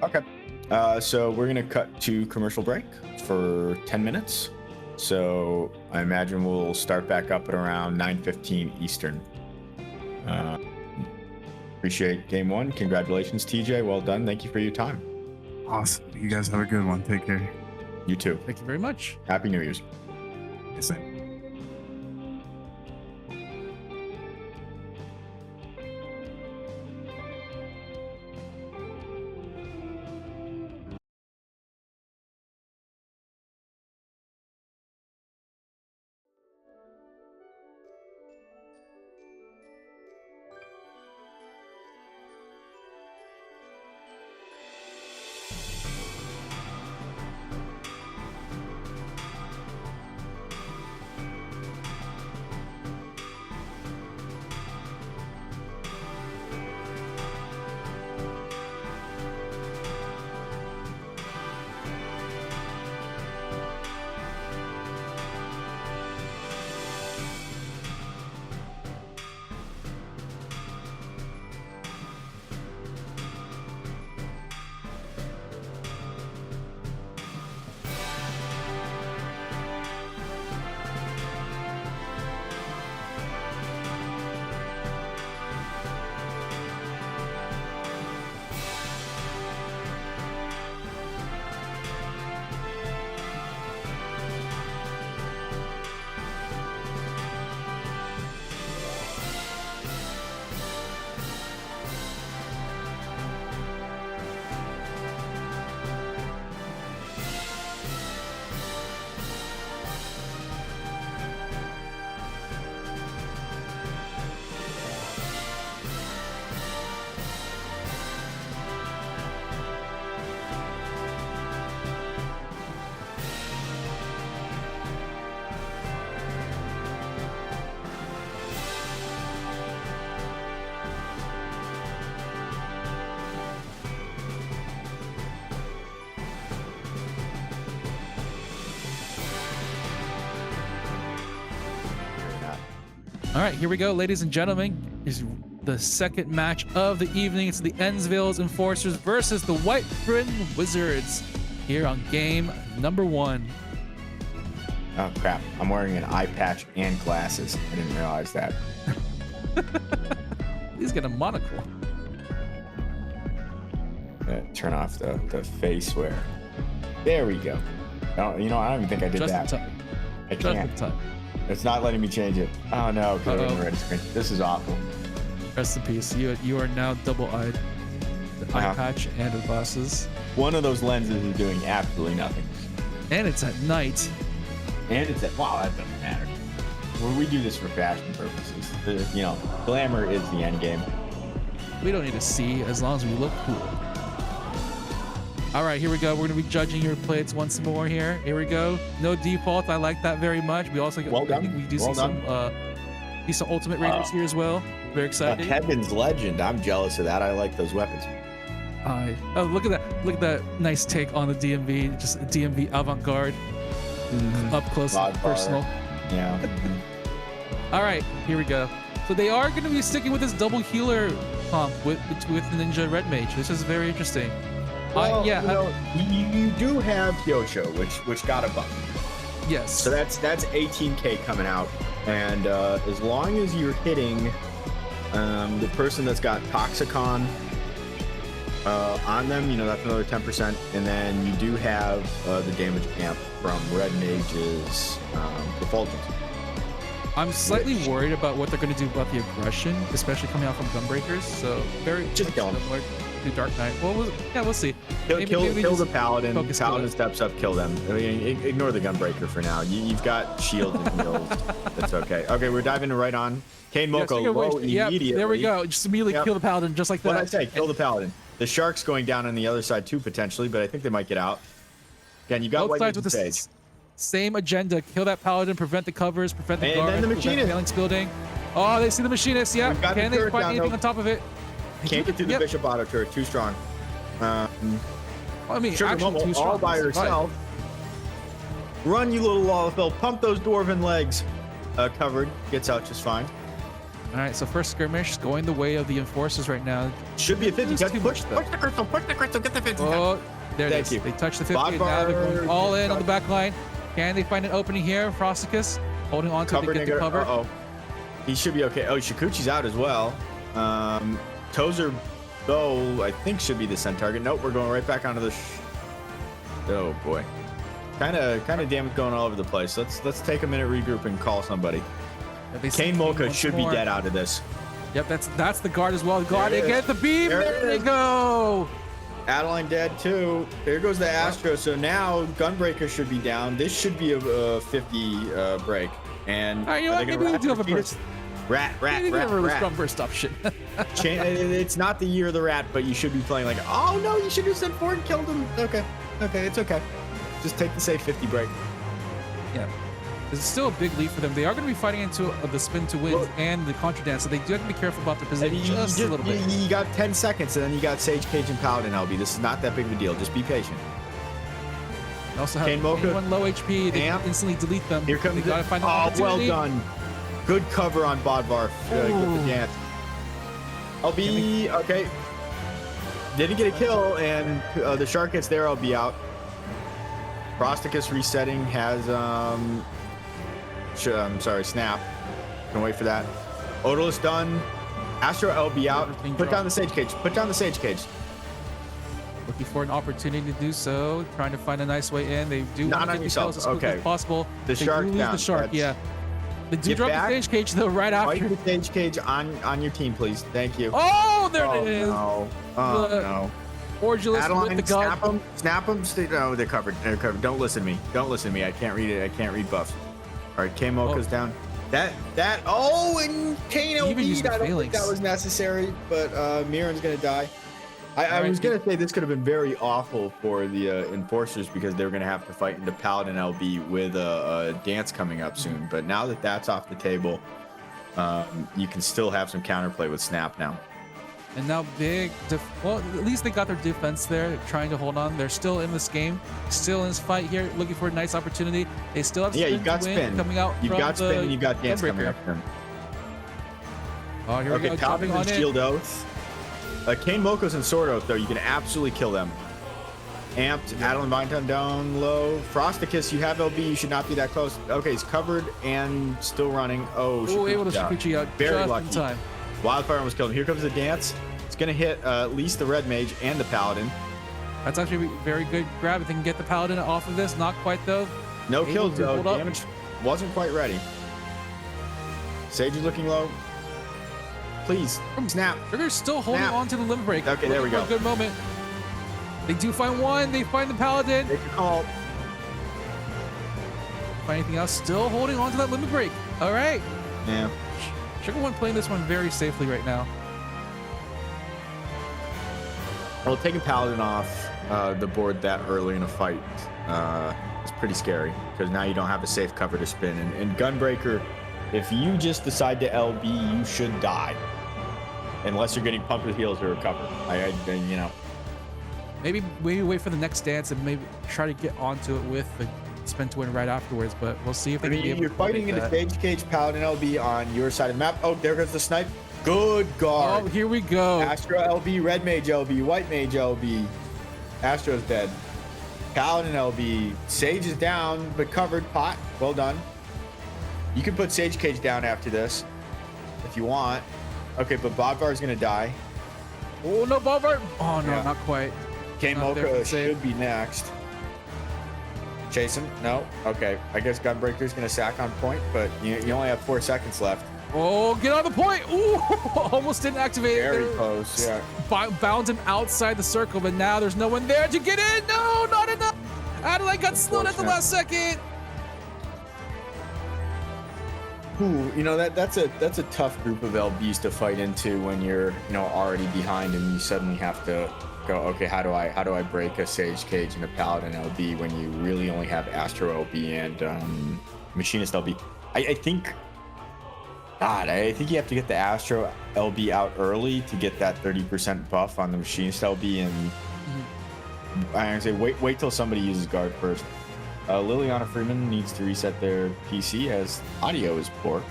Okay, so we're gonna cut to commercial break for 10 minutes. So I imagine we'll start back up at around 9:15 Eastern. Appreciate game 1. Congratulations, TJ. Well done. Thank you for your time. Awesome. You guys have a good one. Take care. You too. Thank you very much. Happy New Year's. Same. All right, here we go, ladies and gentlemen. Here's the second match of the evening. It's the Ensville's Enforcers versus the White Britain Wizards here on game number 1. Oh crap! I'm wearing an eye patch and glasses. I didn't realize that. He's got a monocle. Turn off the face wear. There we go. No, you know, I don't even think I did Just that. in time. I Just can't. in time. It's not letting me change it. Oh no, because I'm on the red screen. This is awful. Rest in peace. You are now double-eyed. The eye patch and the glasses. One of those lenses is doing absolutely nothing. And it's at night. And it's at, wow, that doesn't matter. Well, we do this for fashion purposes. You know, glamour is the end game. We don't need to see as long as we look cool. All right, here we go. We're going to be judging your plates once more here. Here we go. No default. I like that very much. We also well done. I think we do well see some ultimate raiders here as well. Very excited. Heaven's Legend. I'm jealous of that. I like those weapons. Oh, look at that. Look at that nice take on the DMV. Just DMV avant-garde. Up close and personal. Yeah. All right, here we go. So they are going to be sticking with this double healer comp with Ninja Red Mage. This is very interesting. Well, yeah, you know, you do have Kyocho, which got a buff. Yes. So that's 18k coming out, and as long as you're hitting the person that's got Toxicon on them, you know, that's another 10%, and then you do have the damage amp from Red Mage's Refulgence. I'm slightly worried about what they're going to do about the aggression, especially coming out from Gunbreakers. So very just kill him. Similar to Dark Knight. Well, we'll see. Kill the Paladin. Paladin steps up, kill them. I mean, ignore the Gunbreaker for now. You've got shields and heals. That's okay. Okay, we're diving right on. Kane Moko low immediately. There we go. Just immediately kill the Paladin, just like that. What I say? Kill the Paladin. The Shark's going down on the other side too, potentially, but I think they might get out. Again, you got both sides with the stage. Same agenda. Kill that Paladin, prevent the covers, prevent the guard, and then the prevent Phalanx building. Oh, they see the Machinist. Yeah. Can they find anything on top of it? Can't get through the Bishop Auto turret. Too strong. I mean, Sugar actually too strong. all by herself. Run, you little Lalafell. Pump those dwarven legs. Covered. Gets out just fine. All right, so first skirmish going the way of the Enforcers right now. Should be a 50. Push the crystal. Get the 50. Oh, there it is. You. They touched the 50, and now they're going all in on the back line. Can they find an opening here? Frosticus holding on to it to get the cover. Uh-oh. He should be okay. Oh, Shikuchi's out as well. Tozer, though, I think should be the send target. Nope, we're going right back onto the... Oh, boy. Kind of damage going all over the place. Let's take a minute, regroup, and call somebody. Kane Mocha should be dead out of this. Yep, that's the guard as well. Guard, they get the beam. There they go. Adeline dead too. There goes the Astro. So now Gunbreaker should be down. This should be a 50 break. And you know what? Maybe we do have a burst. Rat. Gunburst stop shit. It's not the year of the rat, but you should be playing like, oh no, you should have sent forward and killed him. Okay, it's okay. Just take the safe 50 break. Yeah. It's still a big lead for them. They are going to be fighting into the spin to win and the contra dance, so they do have to be careful about their position just a little bit. You got 10 seconds, and then you got Sage, Cage, and Paladin LB. This is not that big of a deal. Just be patient. They also have anyone low HP. They can instantly delete them. Here comes they gotta find an opportunity. Well done. Good cover on Bodvar. Get the dance. LB, okay. Didn't get a kill, and the Shark gets there. LB out. Frosticus resetting has I'm sorry, Snap. Can wait for that. Odalus done. Astro LB out. Put down the Sage Cage. Looking for an opportunity to do so. Trying to find a nice way in. They do not on yourself. As quickly as possible. The Shark down. The Shark, yeah. They do drop the Sage Cage though right after. Fight the Sage Cage on your team, please. Thank you. Oh, there it is. No. Oh no. Orgulous Adeline, with the gun. Snap them. No, they're covered. Don't listen to me. I can't read it. I can't read buffs. All right, K Mocha's down. And Kane OD, I don't think that was necessary, but Miran's gonna die. I was gonna say this could have been very awful for the Enforcers because they were gonna have to fight into Paladin LB with a dance coming up soon. But now that that's off the table, you can still have some counterplay with Snap now. And now well, at least they got their defense there. They're trying to hold on. They're still in this game, still in this fight here, looking for a nice opportunity. They still have you've got spin coming out. You've got spin and you've got dance coming up. Oh, here we Okay, go. Paladin Jumping on and it. Shield Oath. Kane Mokos and Sword Oath, though, you can absolutely kill them. Amped, Adeline Vinetown down low. Frosticus, you have LB, you should not be that close. Okay, he's covered and still running. Oh, Oh, able to Shikuchi Shikuchi out Very just lucky. in time. Wildfire almost killed him. Here comes the dance. It's going to hit at least the Red Mage and the Paladin. That's actually a very good grab. If they can get the Paladin off of this, not quite though. No Able kills, to though. hold up. Damage wasn't quite ready. Sage is looking low. Please, snap. Sugar's still holding Snap. on to the limb break. Okay, there we Looking for go. a good moment. They do find one. They find the Paladin. Take a call. Find anything else? Still holding on to that limit break. All right. Yeah. Sugar One playing this one very safely right now. Well, taking Paladin off the board that early in a fight is pretty scary because now you don't have a safe cover to spin. And Gunbreaker, if you just decide to LB, you should die. Unless you're getting pumped with heals to recover. You know. Maybe wait for the next dance and maybe try to get onto it with the spin to win right afterwards. But we'll see if they I can be mean, able you're to fighting in a that. Sage Cage Paladin LB on your side of the map. Oh, there goes the snipe. Good guard. Oh, here we go. Astro LB, Red Mage LB, White Mage LB. Astro's dead. Paladin LB. Sage is down, but covered. Pot. Well done. You can put Sage Cage down after this if you want. Okay, but Bodvar's gonna die. Oh no, Bobart. Oh no, Yeah. not quite. Kane Not there for Mocha the save. should be next. Chase him? No? Okay. I guess Gunbreaker's gonna sack on point, but you only have 4 seconds left. Oh, get on the point. Ooh, almost didn't activate it. Very There. close, yeah. Bound him outside the circle, but now there's no one there to get in. No, not enough. Adelaide got slowed at the last second. Ooh, you know that's a tough group of LBs to fight into when you're already behind and you suddenly have to go, okay, how do I break a Sage Cage and a Paladin LB when you really only have Astro LB and Machinist LB? I think you have to get the Astro LB out early to get that 30% buff on the Machinist LB, and I say wait till somebody uses guard first. Liliana Freeman needs to reset their PC as audio is borked.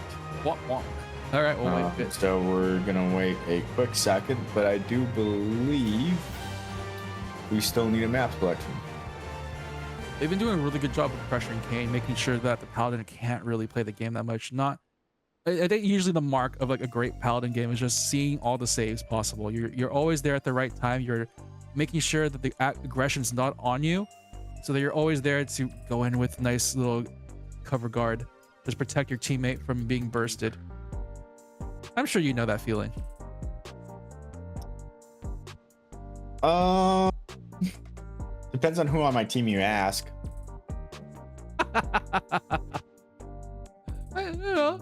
Womp womp. All right, we'll wait a bit. So we're gonna wait a quick second, but I do believe we still need a map selection. They've been doing a really good job of pressuring Kane, making sure that the Paladin can't really play the game that much. I think usually the mark of like a great Paladin game is just seeing all the saves possible. You're always there at the right time. You're making sure that the aggression's not on you, so that you're always there to go in with nice little cover guard. Just protect your teammate from being bursted. I'm sure you know that feeling. Depends on who on my team you ask.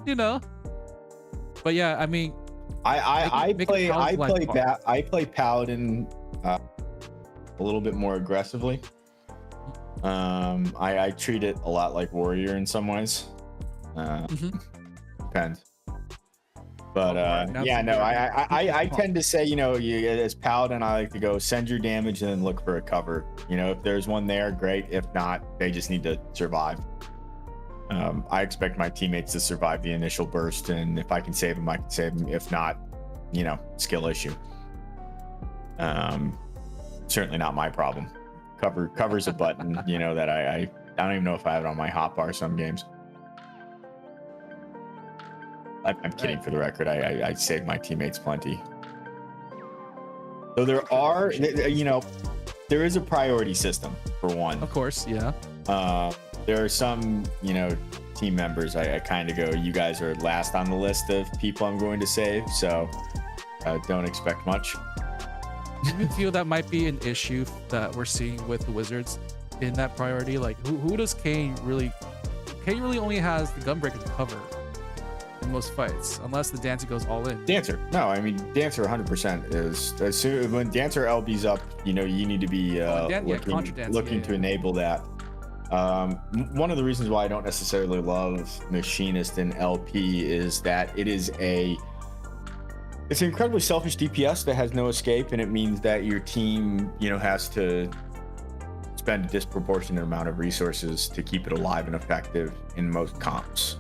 you know. But yeah, I mean, I Paladin's play Paladin a little bit more aggressively. I treat it a lot like Warrior in some ways. Depends. But yeah, no, I tend to say, as Paladin, I like to go send your damage and then look for a cover. If there's one there, great. If not, they just need to survive. I expect my teammates to survive the initial burst, and if I can save them, I can save them. If not, skill issue. Certainly not my problem. Cover's a button, that I don't even know if I have it on my hotbar some games. I'm kidding, for the record. I save my teammates plenty. So there is a priority system for one. of course, yeah. There are some, team members I kind of go, you guys are last on the list of people I'm going to save, so don't expect much. Do you feel that might be an issue that we're seeing with the Wizards in that priority? Like, who does Kane really? Kane really only has the Gunbreaker to cover in most fights, unless the Dancer goes all in. Dancer. No, I mean, Dancer 100% is, as soon when Dancer LB's up, you need to be looking to enable that. One of the reasons why I don't necessarily love Machinist and LP is that it's an incredibly selfish DPS that has no escape, and it means that your team, has to spend a disproportionate amount of resources to keep it alive and effective in most comps.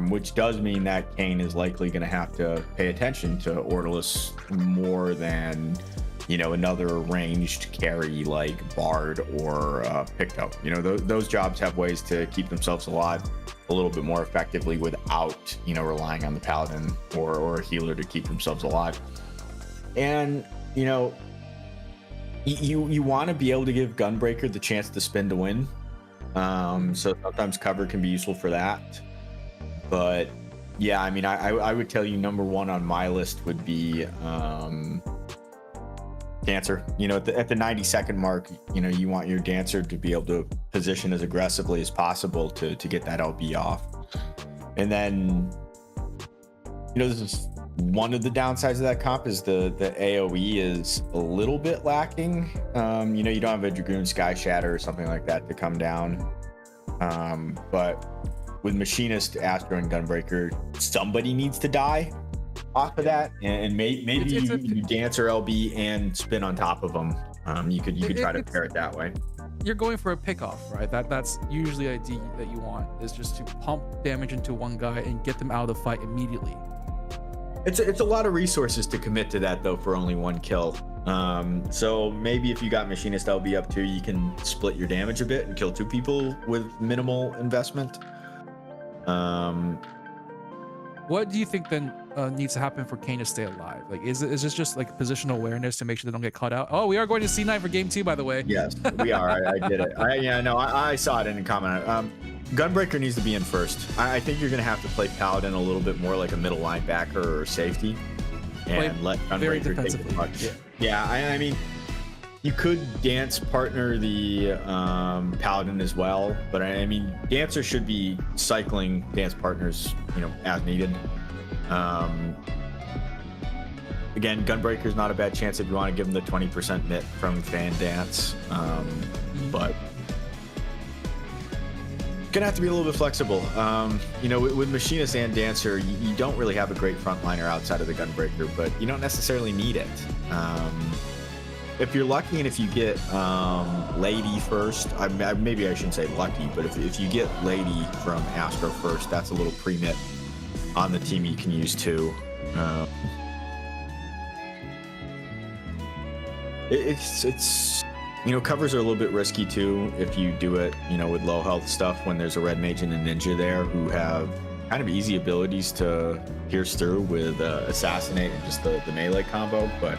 which does mean that Kane is likely going to have to pay attention to Ortolus more than, another ranged carry like Bard or Picto. Those jobs have ways to keep themselves alive a little bit more effectively without, relying on the Paladin or a healer to keep themselves alive. And, you want to be able to give Gunbreaker the chance to spin to win. So sometimes cover can be useful for that. But yeah, I mean, I would tell you number one on my list would be Dancer. At the 90-second mark, you want your Dancer to be able to position as aggressively as possible to get that LB off. And then, this is one of the downsides of that comp is the AoE is a little bit lacking. You don't have a Dragoon Sky Shatter or something like that to come down. But with Machinist, Astro, and Gunbreaker, somebody needs to die off of that, and maybe you Dancer LB and spin on top of them. You could try to pair it that way. You're going for a pick-off, right? That's usually the idea that you want, is just to pump damage into one guy and get them out of the fight immediately. It's a lot of resources to commit to that, though, for only one kill. So maybe if you got Machinist LB up 2, you can split your damage a bit and kill 2 people with minimal investment. What do you think then needs to happen for Kane to stay alive? Like, is this just like positional awareness to make sure they don't get caught out? Oh, we are going to C9 for game 2, by the way. Yes, we are. I did it. I saw it in the comment. Gunbreaker needs to be in first. I think you're going to have to play Paladin a little bit more like a middle linebacker or safety, and let Gunbreaker take the puck. Yeah, I mean, you could dance partner the Paladin as well, but I mean, Dancer should be cycling dance partners, as needed. Again, Gunbreaker is not a bad chance if you want to give him the 20% mitt from Fan Dance, but gonna have to be a little bit flexible. With Machinist and Dancer, you don't really have a great frontliner outside of the Gunbreaker, but you don't necessarily need it. If you're lucky and if you get Lady first, maybe I shouldn't say lucky, but if you get Lady from Astro first, that's a little pre-mitt on the team you can use too. It's covers are a little bit risky too if you do it, with low health stuff when there's a Red Mage and a Ninja there who have kind of easy abilities to pierce through with Assassinate and just the melee combo. But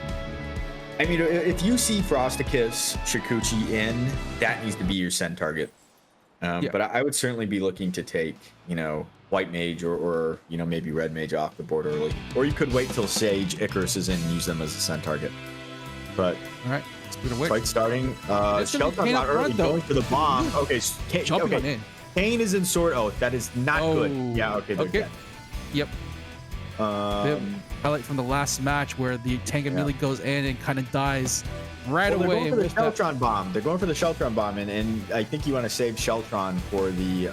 I mean, if you see Frosticus, Shikuchi in, that needs to be your send target. But I would certainly be looking to take, White Mage or maybe Red Mage off the board early. Or you could wait till Sage, Icarus is in and use them as a send target. But all right, fight starting. Shelton not early, going for the bomb. Okay, Kane is in sword. Oh, that is not good. Yeah, okay. Yep. Highlight from the last match where the tank immediately goes in and kind of dies right away. They're going for the Sheltron bomb. They're going for the Sheltron bomb, and I think you want to save Sheltron for the.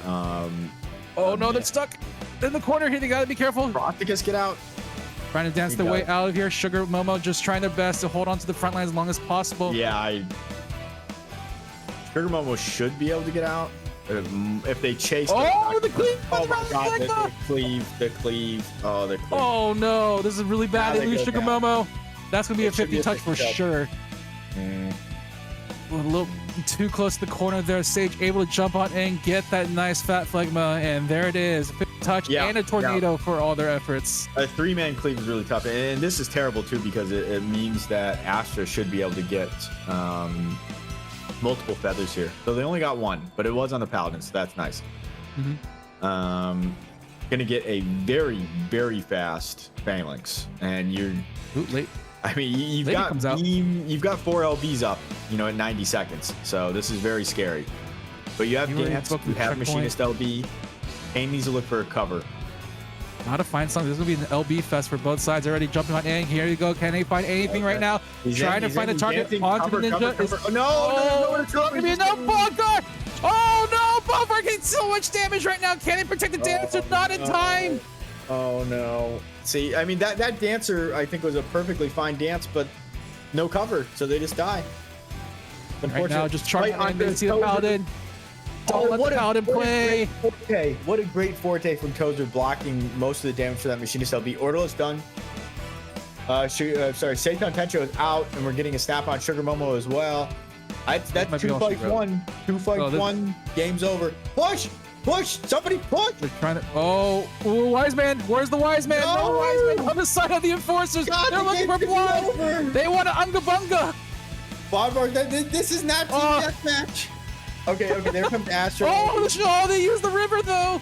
No, they're stuck in the corner here. They gotta be careful. Frosticus, get out. Trying to dance their way out of here. Sugar Momo just trying their best to hold on to the front line as long as possible. Yeah, Sugar Momo should be able to get out. If they chase. The cleave! Oh my god, the cleave. Oh, the cleave. Oh no, this is really bad. They lose Sugar Momo. That's gonna be a 50 touch for sure. A little too close to the corner there. Sage able to jump on and get that nice fat Phlegma, and there it is. 50 touch and a tornado for all their efforts. A 3-man cleave is really tough, and this is terrible too because it means that Astra should be able to get multiple feathers here. So they only got one, but it was on the Paladin, so that's nice. Gonna get a very, very fast Phalanx, and you're late. I mean, you've got 4 LBs up, at 90 seconds. So this is very scary. But you have Dance, you have Machinist LB. Kane needs to look for a cover. How to find something. This is going to be an LB fest for both sides. Already jumping on Aang. Here you go. Can they find anything right now? Trying to find the target onto the Ninja. No, it's going to be no Bongar. Oh no, Bongar getting so much damage right now. Can they protect the Dancer? Not in time. Oh no. See, I mean, that Dancer, I think, was a perfectly fine dance, but no cover, so they just die. Right now, just charging on to see the Paladin. Don't let the Paladin play. What a great forte from Tozer, blocking most of the damage for that Machinist LB. Orderless done. Seitan Tencho is out, and we're getting a snap on Sugar Momo as well. That's 2 fights one. 2 fights one. Game's over. Push! Somebody push! They're trying to. Oh, Wise Man. Where's the Wise Man? No Wise Man on the side of the Enforcers. God, they're looking for blood. They want to Unga Bunga. Bob, this is not team deathmatch. Okay, there comes Astro. They use the river though.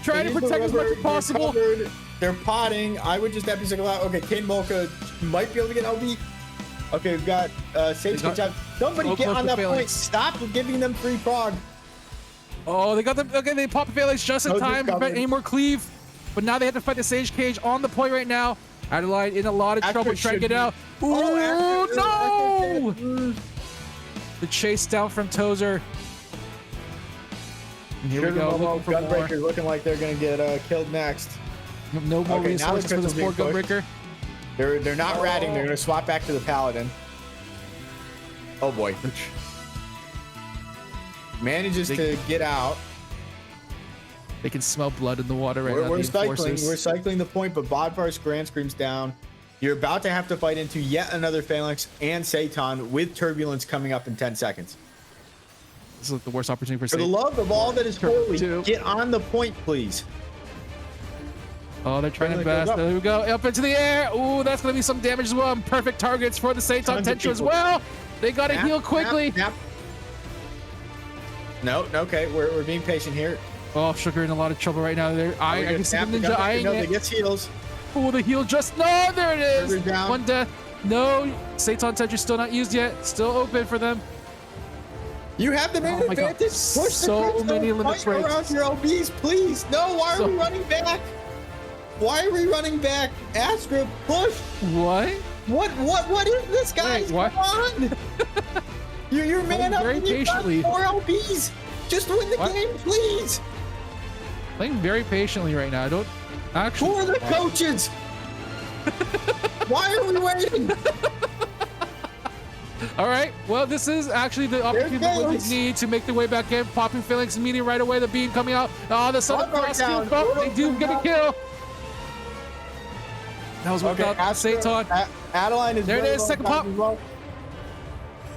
Trying to protect as much as possible. They're potting. I would just have to signal out. Okay, Kane Molka might be able to get LB. Okay, we've got Sage. Somebody get on that point. Stop giving them free prog. Oh, they got them. Okay, they pop a phalanx just in time to prevent any more cleave. But now they have to fight the Sage Cage on the point right now. Adelaide in a lot of trouble trying to get out. Oh, no! The chase down from Tozer. And here we go. Gunbreaker looking like they're going to get killed next. No more resources for this poor Gunbreaker. They're not ratting. They're going to swap back to the Paladin. Oh, boy. Manages to get out. They can smell blood in the water right now. We're cycling the point, but Bodvar's Grand Scream's down. You're about to have to fight into yet another Phalanx and Seitan with Turbulence coming up in 10 seconds. This is like the worst opportunity for the love of all that is holy, get on the point, please. Oh, they're trying to best. There we go. Up into the air. Ooh, that's going to be some damage as well. Perfect targets for the Seitan Tencho as well. They got to heal quickly. No, okay, we're being patient here. Oh, Sugar in a lot of trouble right now. I can see the ninja eyeing it. They get heals. Oh, the heal just there it is. One death. No, Seitan Tencho still not used yet. Still open for them. You have the main advantage. Push so many limit breaks around your LBs, please. No, why are we running back? Why are we running back? Astra, push. What? What is this, guys? Wait, what? Come on. You're man up. Very patiently. 4 LBs. Just win the game, please. Playing very patiently right now. I don't actually. Who are the coaches? Why are we waiting? All right. Well, this is actually the opportunity that they need to make their way back in. Popping Phalanx immediately right away. The beam coming out. Oh, the Southern Cross field. They do get a kill. That was without Seitan. Adeline is there. It is. Second pop.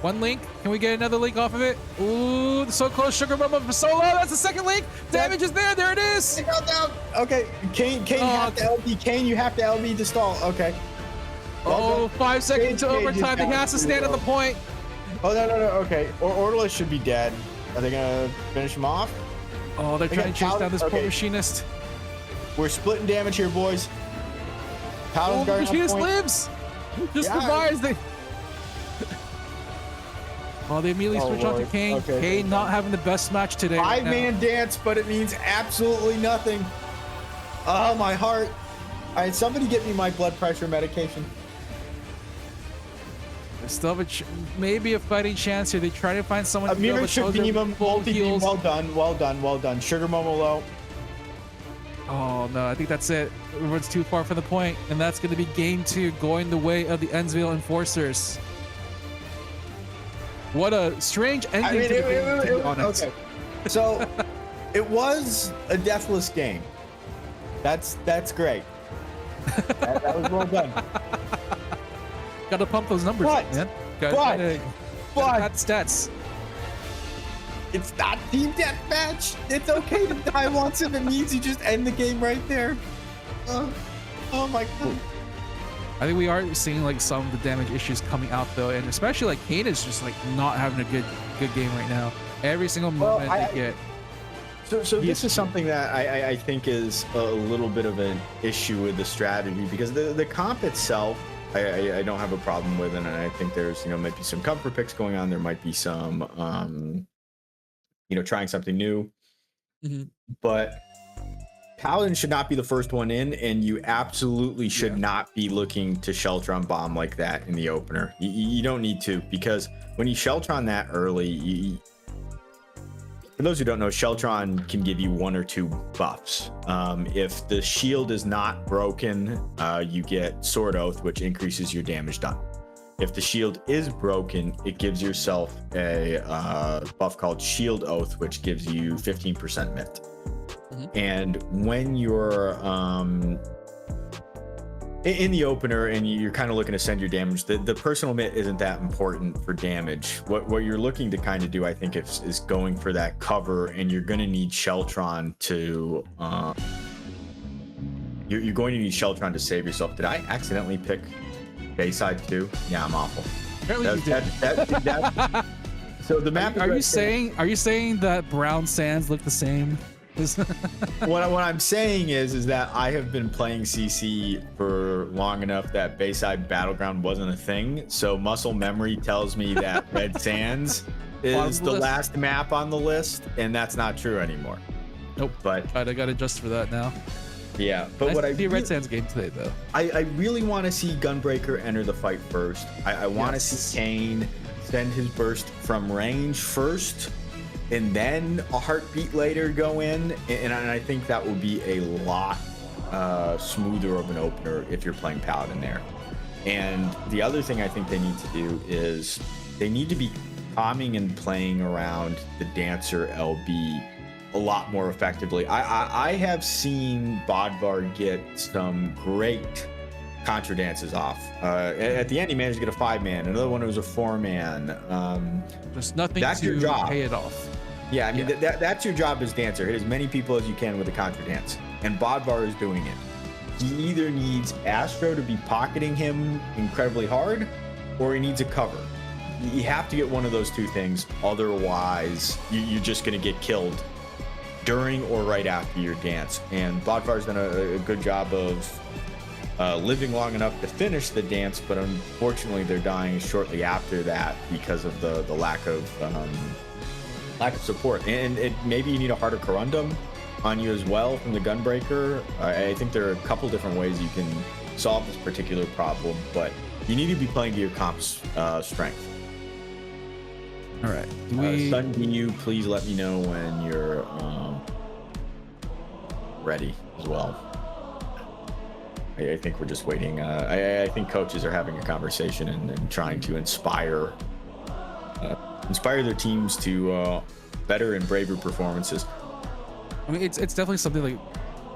One link. Can we get another link off of it? Ooh, so close. Sugar Momo for solo. That's the second link. Damage is there. There it is. Okay. Kane, you have to LB. Kane, you have to LB to stall. Okay. Oh, 5 seconds to overtime. He has to stand at the point. Oh, no. Okay. Orderless should be dead. Are they going to finish him off? Oh, they're trying to chase down this poor machinist. We're splitting damage here, boys. Oh, the machinist lives. Just survives. Oh, they immediately switch on to Kane. Okay, Kane not having the best match today. 5-man dance, but it means absolutely nothing. Oh, my heart. All right, somebody get me my blood pressure medication. There's still have maybe a fighting chance here. They try to find someone to Mirror should beam him. Multi-beam. Well done. Sugar Momo low. Oh, no, I think that's it. Everyone's too far from the point, and that's going to be game 2 going the way of the Ensville Enforcers. What a strange ending to the game, to be honest. Okay. So, it was a deathless game. That's great. That was well done. Gotta pump those numbers, man. Gotta stats. It's not team deathmatch. It's okay to die once if it means you just end the game right there. Oh my god. I think we are seeing like some of the damage issues coming out though, and especially like Kane is just like not having a good game right now. Every single moment they get. So this is something that I think is a little bit of an issue with the strategy, because the comp itself I don't have a problem with, and I think there's might be some comfort picks going on. There might be some trying something new, but Paladin should not be the first one in, and you absolutely should not be looking to Sheltron bomb like that in the opener. You don't need to, because when you Sheltron that early, for those who don't know, Sheltron can give you 1 or 2 buffs. If the shield is not broken, you get Sword Oath, which increases your damage done. If the shield is broken, it gives yourself a buff called Shield Oath, which gives you 15% mitt. And when you're in the opener and you're kind of looking to send your damage, the personal mitt isn't that important for damage. What you're looking to kind of do, I think, is going for that cover, and you're going to need Sheltron to you're going to need Sheltron to save yourself. Did I accidentally pick Bayside too? Yeah, I'm awful. Apparently you did. So the map. Are you saying that Brown Sands look the same? what I'm saying is that I have been playing CC for long enough that Bayside Battleground wasn't a thing. So muscle memory tells me that Red Sands is the last map on the list, and that's not true anymore. Nope. But I got to adjust for that now. Yeah, but what I see a Red Sands game today though. I really want to see Gunbreaker enter the fight first. I want to see Kane send his burst from range first, and then a heartbeat later go in, and I think that will be a lot smoother of an opener if you're playing Paladin there. And the other thing I think they need to do is they need to be calming and playing around the Dancer LB a lot more effectively. I have seen Bodvar get some great contra dances off. At the end, he managed to get a 5-man. Another one was a 4-man. There's nothing that's to your job. pay it off. Yeah, I mean, that's your job as Dancer. Hit as many people as you can with a contra dance. And Bodvar is doing it. He either needs Astro to be pocketing him incredibly hard, or he needs a cover. You have to get one of those two things. Otherwise, you're just going to get killed during or right after your dance. And Bodvar's done a good job of living long enough to finish the dance, but unfortunately they're dying shortly after that because of the lack of support. And maybe you need a harder corundum on you as well from the Gunbreaker. I think there are a couple different ways you can solve this particular problem, but you need to be playing to your comp's strength. All right. Sun, can you please let me know when you're ready as well? I think we're just waiting. I think coaches are having a conversation and trying to inspire their teams to better and braver performances. I mean, it's definitely something like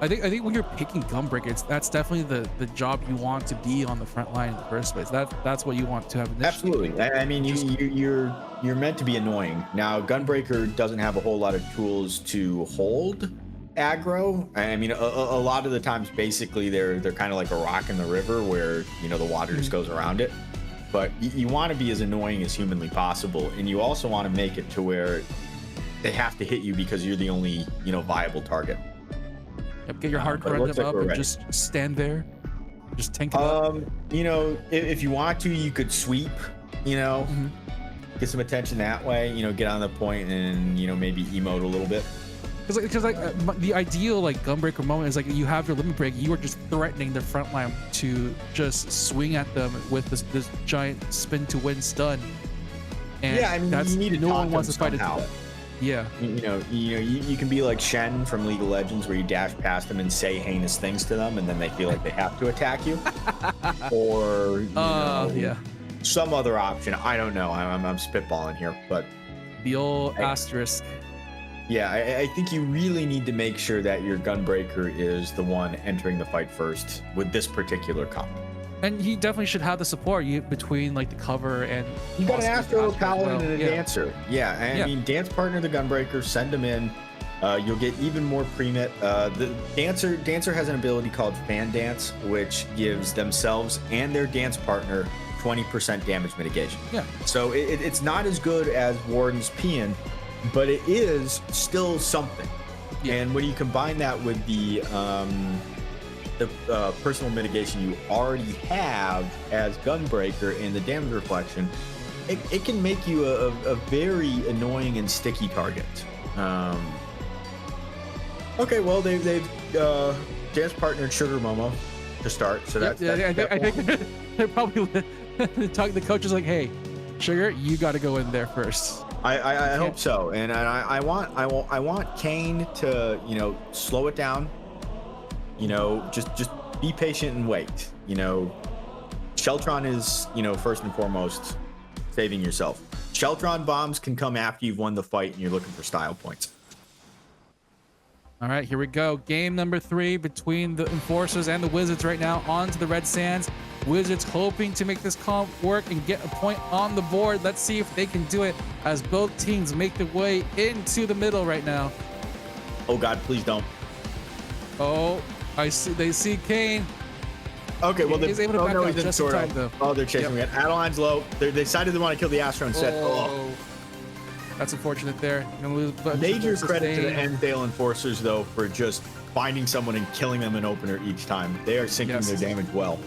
I think when you're picking Gunbreaker, that's definitely the job you want to be on the front line in the first place. That's what you want to have initially. Absolutely. I mean, you're meant to be annoying. Now, Gunbreaker doesn't have a whole lot of tools to hold aggro. I mean, a lot of the times, basically, they're kind of like a rock in the river where the water just goes around it. But you want to be as annoying as humanly possible, and you also want to make it to where they have to hit you because you're the only viable target. Yep, get your hard corundum up and just stand there, just tank it up. If you want to, you could sweep. Get some attention that way. Get on the point and maybe emote a little bit. Because the ideal Gunbreaker moment is you have your limit break, you are just threatening the front line to just swing at them with this giant spin to win stun. And yeah, I mean, you need to no one wants to fight it to that. Yeah. You can be like Shen from League of Legends, where you dash past them and say heinous things to them, and then they feel like they have to attack you. Or some other option. I don't know. I'm spitballing here, but the old asterisk. Yeah, I think you really need to make sure that your Gunbreaker is the one entering the fight first with this particular comp. And he definitely should have the support between the cover and. You got an Astro, Paladin, and a Dancer. Yeah, I mean, dance partner the Gunbreaker, send them in. You'll get even more pre-mit. The Dancer has an ability called Fan Dance, which gives themselves and their dance partner 20% damage mitigation. Yeah. So it's not as good as Warden's Peon, but it is still something. Yeah. And when you combine that with the personal mitigation you already have as Gunbreaker and the damage reflection, it can make you a very annoying and sticky target. Okay, well they've dance partnered Sugar Momo to start, so that's I think they're probably talking. The coach is like, "Hey, Sugar, you got to go in there first." I hope so, and I want Kane to slow it down. Just be patient and wait. Sheltron is, first and foremost, saving yourself. Sheltron bombs can come after you've won the fight and you're looking for style points. All right, here we go. Game number 3 between the Enforcers and the Wizards right now. On to the Red Sands. Wizards hoping to make this comp work and get a point on the board. Let's see if they can do it as both teams make their way into the middle right now. Oh God, please don't. Oh, I see. They see Kane. Okay, well, he's able to back up just in time, though. Oh, they're chasing me. Adeline's low. They decided they want to kill the Astro instead. Oh. That's unfortunate there. Major credit to the Ensdale Enforcers, though, for just finding someone and killing them in opener each time. They are sinking their damage well.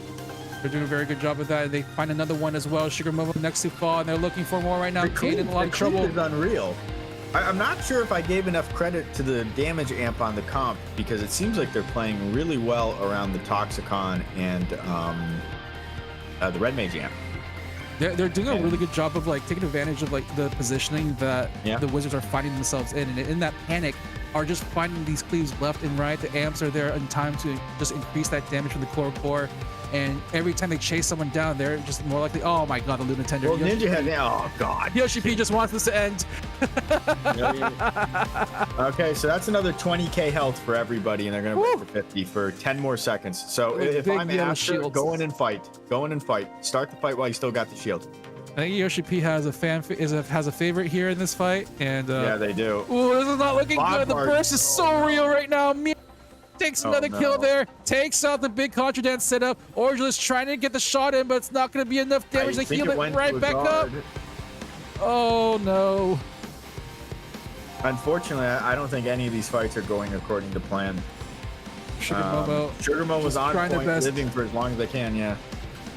They're doing a very good job with that. They find another one as well. Sugar Momo next to fall, and they're looking for more right now. Kane in a lot of trouble. Is unreal. I'm not sure if I gave enough credit to the damage amp on the comp, because it seems like they're playing really well around the Toxicon and the Red Mage amp. They're doing a really good job of like taking advantage of like the positioning that the Wizards are finding themselves in, and in that panic are just finding these cleaves left and right. The amps are there in time to just increase that damage from the core, and every time they chase someone down, they're just more likely. Oh my God, the Luna Tender. Well, Ninja had oh God. Yoshi P just wants this to end. Okay, so that's another 20k health for everybody, and they're gonna break for 50 for 10 more seconds. So if I'm Astro, go in and fight. Start the fight while you still got the shield. I think Yoshi P has a favorite here in this fight, and yeah, they do. Ooh, this is not looking good. The burst is so real right now. Takes another kill there, takes out the big Contra Dance setup. Orgelus trying to get the shot in, but it's not going to be enough damage to heal it right back up. Oh no. Unfortunately, I don't think any of these fights are going according to plan. Sugar Momo's on point, living for as long as they can, yeah.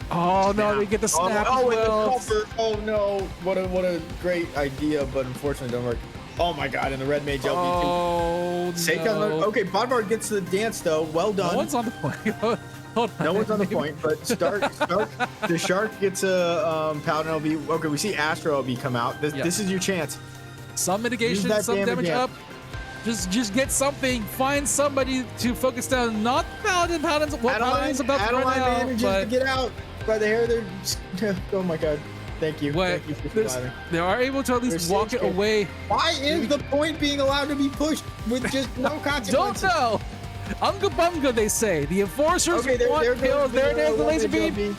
Oh no, they get the snap. Oh, and the cover. Oh no, what a great idea, but unfortunately it don't work. Oh my God, and the Red Mage LB2. Oh no. Okay, Bodvar gets to the dance though. Well done. No one's on the point. Hold on. No one's on the point, but Stark the Shark gets a Paladin LB. Okay, we see Astro LB come out. This is your chance. Some mitigation, some damage up. Just get something. Find somebody to focus down. Not Paladin. Paladin's about to run out. Manages to get out by the hair. Oh my God. Thank you. Thank you for surviving. They are able to at least walk it away. Why is the point being allowed to be pushed with just no consequences? Don't know. Unga bunga, they say. The Enforcers want kills. There it is, the laser beam.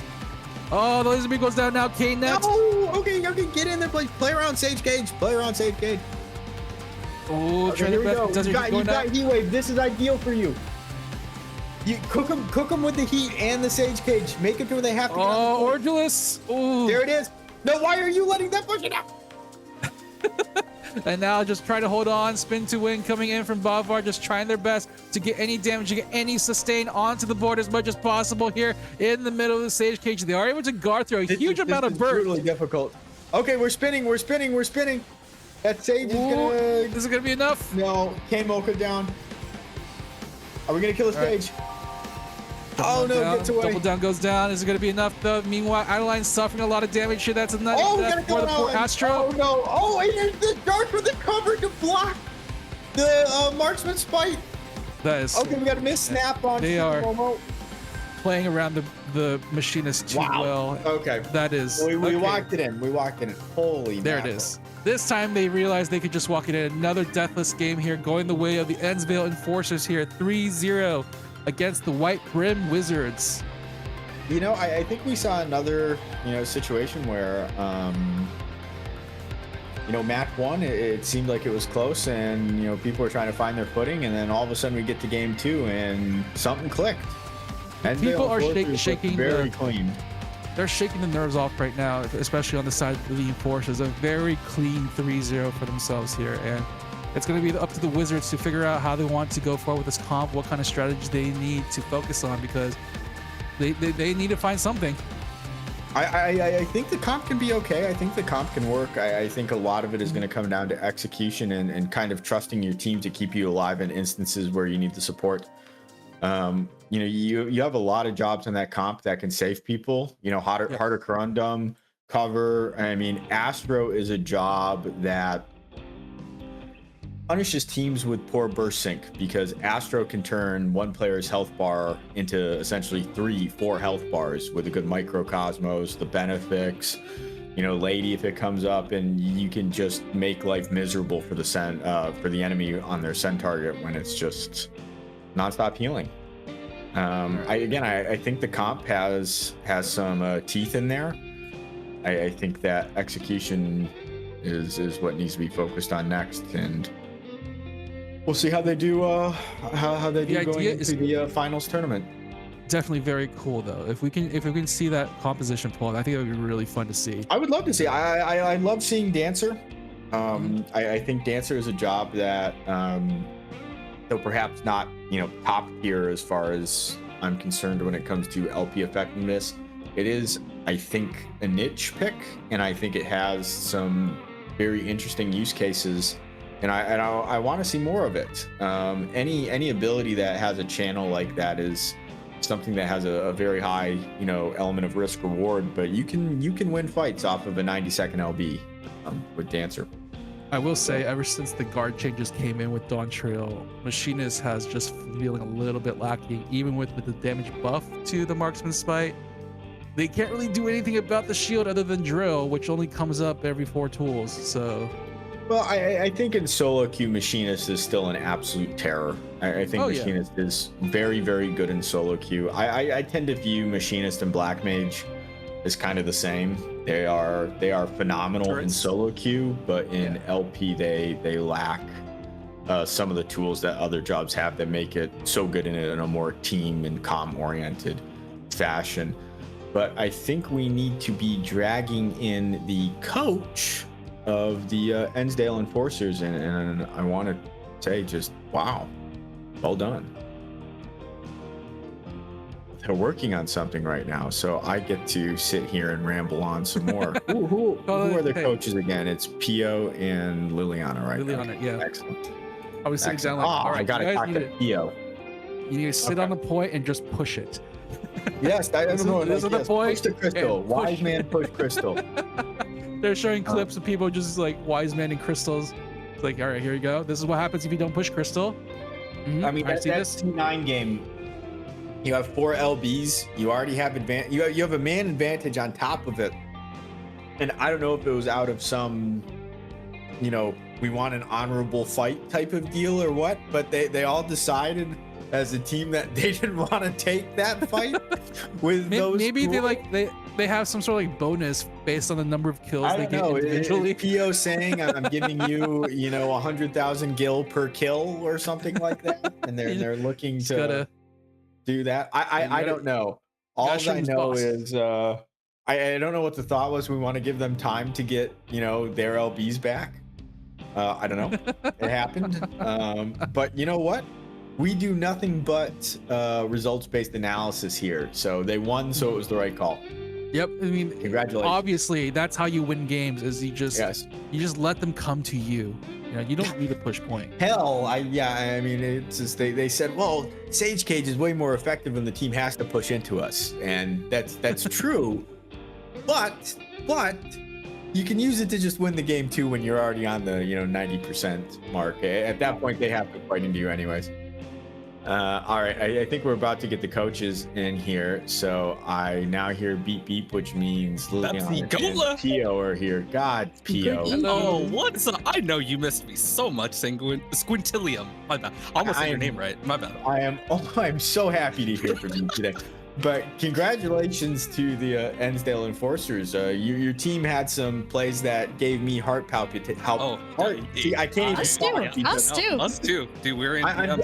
Oh, the laser beam goes down now. Kane next. Oh, okay, get in there. Play around Sage Cage. Oh, okay, here we go. You got Heat Wave. This is ideal for you. You cook them with the heat and the Sage Cage. Make it to where they have to. Oh, Orgelus. Oh, there it is. No, why are you letting that push it out? And now just try to hold on. Spin to win coming in from Bodvar, just trying their best to get any damage, to get any sustain onto the board as much as possible here in the middle of the Sage Cage. They are able to guard through a huge amount of burst. Really difficult. Okay, we're spinning. That Sage is gonna... This is gonna be enough. No, Kane Mocha down. Are we gonna kill the Sage? Oh no, gets away. Double down goes down. Is it going to be enough though? Meanwhile, Adeline's suffering a lot of damage here. That's enough for the poor Astro. Oh no. Oh, and there's the Dark with the cover to block the Marksman Spite. That is... Okay, we got a miss snap on. They are playing around the machinist too well. Okay. That is... We walked it in. Holy there mackerel. It is. This time they realized they could just walk it in. Another deathless game here, going the way of the Ensdale Enforcers here. 3-0. Against the White Brim Wizards. I think we saw another, situation where, match one, it seemed like it was close and, people were trying to find their footing, and then all of a sudden we get to game 2 and something clicked. And people are shaking very clean. They're shaking the nerves off right now, especially on the side of the Enforcers. A very clean 3-0 for themselves here, and it's going to be up to the Wizards to figure out how they want to go forward with this comp, what kind of strategies they need to focus on, because they need to find something. I think the comp can be okay. I think the comp can work. I think a lot of it is going to come down to execution and kind of trusting your team to keep you alive in instances where you need the support. You have a lot of jobs in that comp that can save people. Harder Corundum, cover. I mean, Astro is a job that punishes teams with poor burst sync, because Astro can turn one player's health bar into essentially 3-4 health bars with a good microcosmos, the Benefics, Lady if it comes up, and you can just make life miserable for the enemy on their send target when it's just nonstop healing. I think the comp has some teeth in there. I think that execution is what needs to be focused on next, and we'll see how they do. How they do going into the finals tournament. Definitely very cool though. If we can see that composition pull, I think it would be really fun to see. I would love to see. I love seeing Dancer. I think Dancer is a job that, though perhaps not top tier as far as I'm concerned when it comes to LP effectiveness, it is, I think, a niche pick, and I think it has some very interesting use cases, and I want to see more of it. Any ability that has a channel like that is something that has a very high element of risk reward, but you can win fights off of a 90-second LB with Dancer. I will say, ever since the guard changes came in with Dawn Trail, Machinist has just feeling a little bit lacking, even with the damage buff to the Marksman Spite. They can't really do anything about the shield other than Drill, which only comes up every 4 tools. So, well, I think in solo queue, Machinist is still an absolute terror. I think Machinist is very, very good in solo queue. I tend to view Machinist and Black Mage as kind of the same. They are phenomenal in solo queue, but in LP they lack some of the tools that other jobs have that make it so good in a more team and comm oriented fashion. But I think we need to be dragging in the coach of the Ensdale Enforcers, and I want to say just wow, well done. They're working on something right now, so I get to sit here and ramble on some more. Who are the coaches again? It's Pio and Liliana, right? Liliana, yeah. Excellent. I was sitting down like, all right, I gotta talk to Pio. You need to sit on the point and just push it. Yes, I don't know. This is the point. Push the crystal. Wise man push crystal. They're showing clips of people just like wise man and crystals. It's like, all right, here you go. This is what happens if you don't push crystal. I mean, that T9 game, you have 4 LBs. You already have advantage. You have a man advantage on top of it. And I don't know if it was out of some, we want an honorable fight type of deal or what, but they all decided as a team that they didn't want to take that fight with those. Maybe they have some sort of like bonus based on the number of kills they get individually. Pio saying I'm giving you 100,000 gil per kill or something like that, and they're looking to do that. I don't know. All I know is I don't know what the thought was. We want to give them time to get their LBs back. I don't know. It happened. But you know what? We do nothing but results-based analysis here. So they won, so it was the right call. Yep. I mean, congratulations. Obviously, that's how you win games. Is you just let them come to you. You don't need a push point. Hell, I mean, it's just they said, well, Sage Cage is way more effective when the team has to push into us, and that's true. But you can use it to just win the game too when you're already on the 90% mark. At that point, they have to fight into you anyways. All right, I think we're about to get the coaches in here. So I now hear beep beep, which means Liliana and Pio are here. God, Pio. Hello, what's up? I know you missed me so much, Squintillium. My bad. I almost said your name right. My bad. I'm so happy to hear from you today. But congratulations to the Ensdale Enforcers. Your team had some plays that gave me heart palpitation. See, I can't even. Us too. Dude, we're in. I know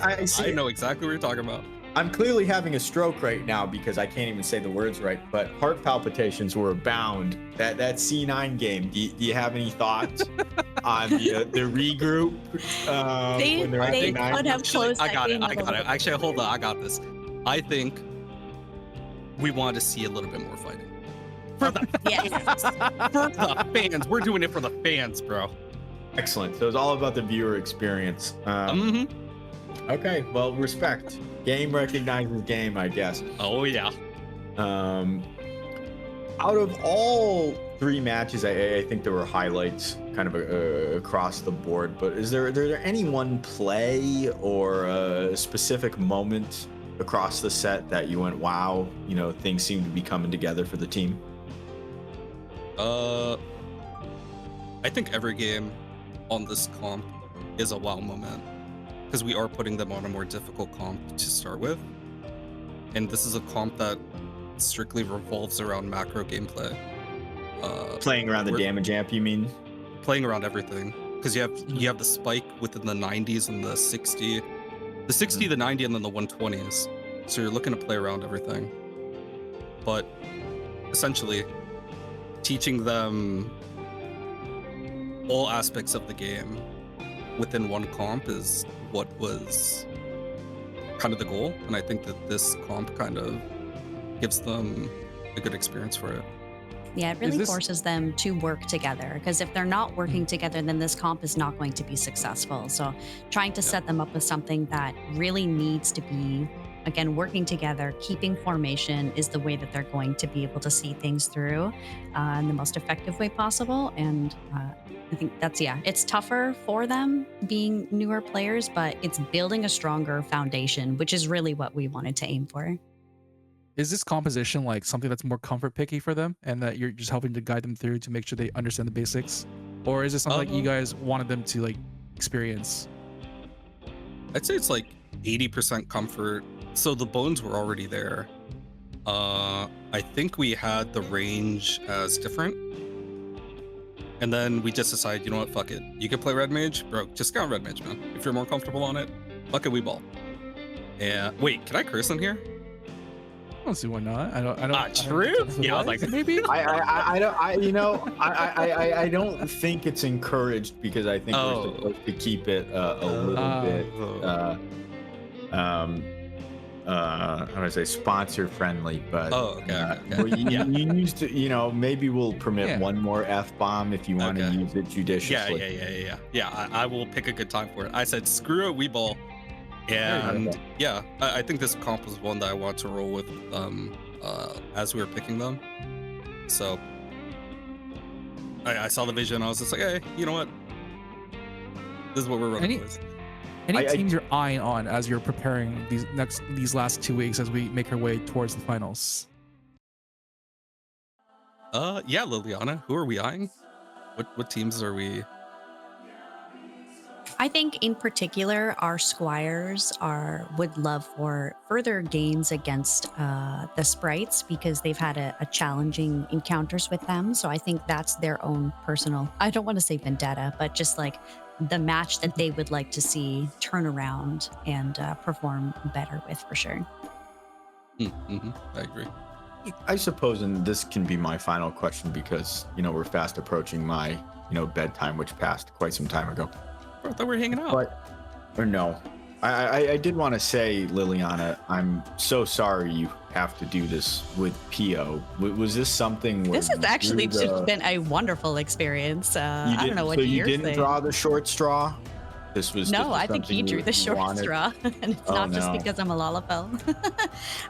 exactly what you're talking about. I'm clearly having a stroke right now because I can't even say the words right. But heart palpitations were abound. That C9 game. Do you have any thoughts on the regroup? They could have closed. I got it. Actually, hold on. I got this. I think we want to see a little bit more fighting. For the for the fans. We're doing it for the fans, bro. Excellent. So it's all about the viewer experience. Okay, well, respect. Game recognizes game, I guess. Oh, yeah. Out of all 3 matches. I think there were highlights kind of across the board, but is there any one play or a specific moment across the set that you went, wow, you know, things seem to be coming together for the team? I think every game on this comp is a wow moment, because we are putting them on a more difficult comp to start with, and this is a comp that strictly revolves around macro gameplay. Playing around the damage amp, you mean? Playing around everything, because you have the spike within the 90s and the 60, the 90, and then the 120s. So you're looking to play around everything, but essentially teaching them all aspects of the game within one comp is what was kind of the goal, and I think that this comp kind of gives them a good experience for it. Yeah, it really forces them to work together, because if they're not working together, then this comp is not going to be successful. So trying to set them up with something that really needs to be, again, working together, keeping formation is the way that they're going to be able to see things through in the most effective way possible. And I think that's, it's tougher for them being newer players, but it's building a stronger foundation, which is really what we wanted to aim for. Is this composition like something that's more comfort picky for them, and that you're just helping to guide them through to make sure they understand the basics? Or is it something like you guys wanted them to like experience? I'd say it's like 80% comfort. So the bones were already there. I think we had the range as different. And then we just decided, you know what, fuck it. You can play red mage, bro, just go on red mage, man. If you're more comfortable on it, fuck it, we ball. Yeah, wait, can I curse in here? I don't see why not. I don't. True. Yeah, I was like, maybe. I don't think it's encouraged, because I think we're supposed to keep it a little bit how do I say, sponsor friendly, but okay. You used to, you know, maybe we'll permit one more F-bomb if you want to use it judiciously. Yeah, I will pick a good time for it. I said, screw it, we ball. And I think this comp was one that I wanted to roll with as we were picking them. So I saw the vision. I was just like, hey, you know what? This is what we're running with. Any teams you're eyeing on as you're preparing these last 2 weeks as we make our way towards the finals? Yeah, Liliana, who are we eyeing? What teams are we? I think in particular, our Squires would love for further gains against the Sprites, because they've had a challenging encounters with them. So I think that's their own personal, I don't want to say vendetta, but just like the match that they would like to see turn around and perform better with, for sure. I agree. I suppose, and this can be my final question, because, you know, we're fast approaching my, you know, bedtime, which passed quite some time ago. I thought we were hanging out. Or no. I did want to say, Liliana, I'm so sorry you have to do this with Pio. Was this something where this has actually just been a wonderful experience. I don't know what you didn't draw the short straw? This was I think he drew the short straw, and it's not just because I'm a Lalafell.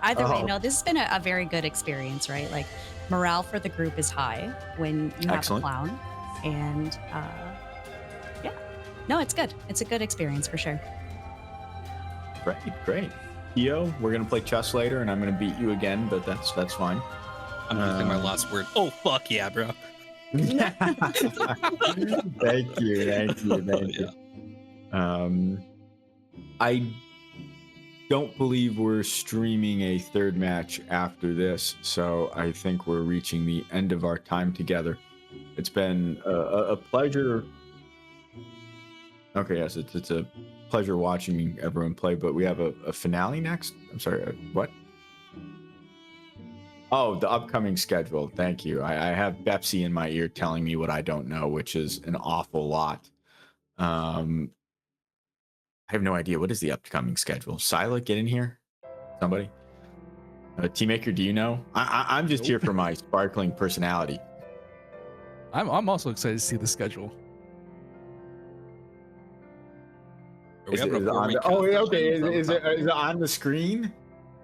Either way, no, this has been a very good experience, right? Like, morale for the group is high when you have a clown, and no, it's good. It's a good experience for sure. Great. Pio, we're gonna play chess later, and I'm gonna beat you again, but that's fine. I'm using my last word. Oh, fuck yeah, bro. Thank you. I don't believe we're streaming a third match after this, so I think we're reaching the end of our time together. It's been a pleasure. Okay, yes, it's a pleasure watching everyone play, but we have a finale next. I'm sorry, what? Oh, the upcoming schedule. Thank you. I have Bepsi in my ear telling me what I don't know, which is an awful lot. I have no idea. What is the upcoming schedule? Sila, get in here. Somebody. Teammaker, do you know? I'm just here for my sparkling personality. I'm also excited to see the schedule. Is it on the screen?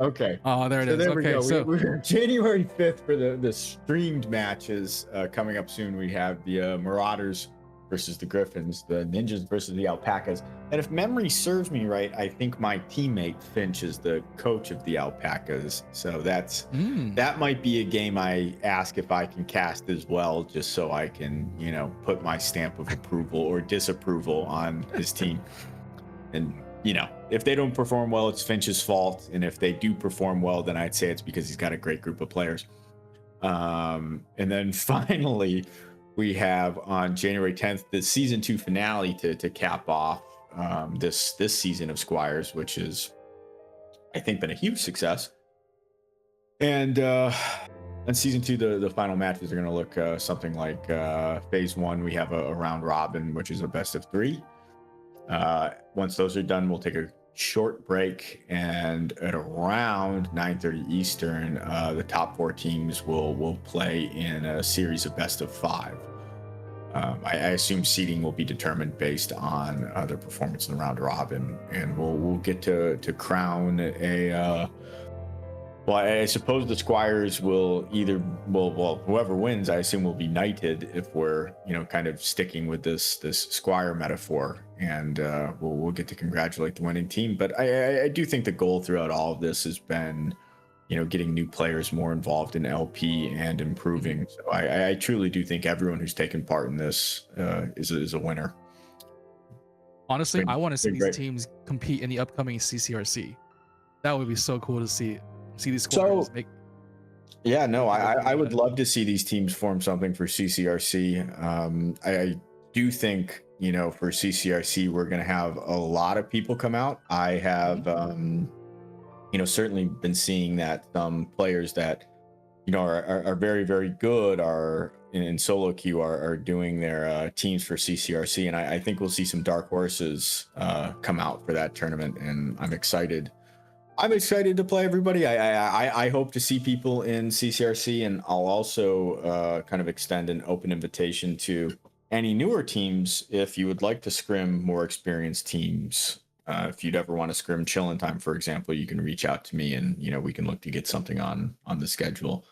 Okay. Oh, there it So is. there we Okay, go. so We're January 5th for the streamed matches coming up soon. We have the Marauders versus the Griffins, the Ninjas versus the Alpacas. And if memory serves me right, I think my teammate Finch is the coach of the Alpacas. So that might be a game I ask if I can cast as well, just so I can, put my stamp of approval or disapproval on his team. And if they don't perform well, it's Finch's fault. And if they do perform well, then I'd say it's because he's got a great group of players. And then finally, we have on January 10th, the season 2 finale to cap off this season of Squires, which is, I think, been a huge success. And season 2, the final matches are going to look something like phase 1. We have a round robin, which is a best of 3. Once those are done, we'll take a short break, and at around 9:30 Eastern, the top 4 teams will play in a series of best of 5. I assume seeding will be determined based on their performance in the round robin, and we'll get to crown a. Well, I suppose the Squires will whoever wins, I assume, will be knighted if we're kind of sticking with this Squire metaphor, and we'll get to congratulate the winning team. But I do think the goal throughout all of this has been getting new players more involved in LP and improving. So I truly do think everyone who's taken part in this is a winner. Honestly, I want to see these teams compete in the upcoming CCRC. That would be so cool to see these Squires make. Yeah, no, I would love to see these teams form something for CCRC. I do think, for CCRC, we're going to have a lot of people come out. I have, certainly been seeing that some players that, are very, very good are in solo queue are doing their teams for CCRC. And I think we'll see some dark horses come out for that tournament. And I'm excited. I'm excited to play everybody. I hope to see people in CCRC, and I'll also kind of extend an open invitation to any newer teams. If you would like to scrim more experienced teams, if you'd ever want to scrim Chillin' Time, for example, you can reach out to me, and we can look to get something on the schedule.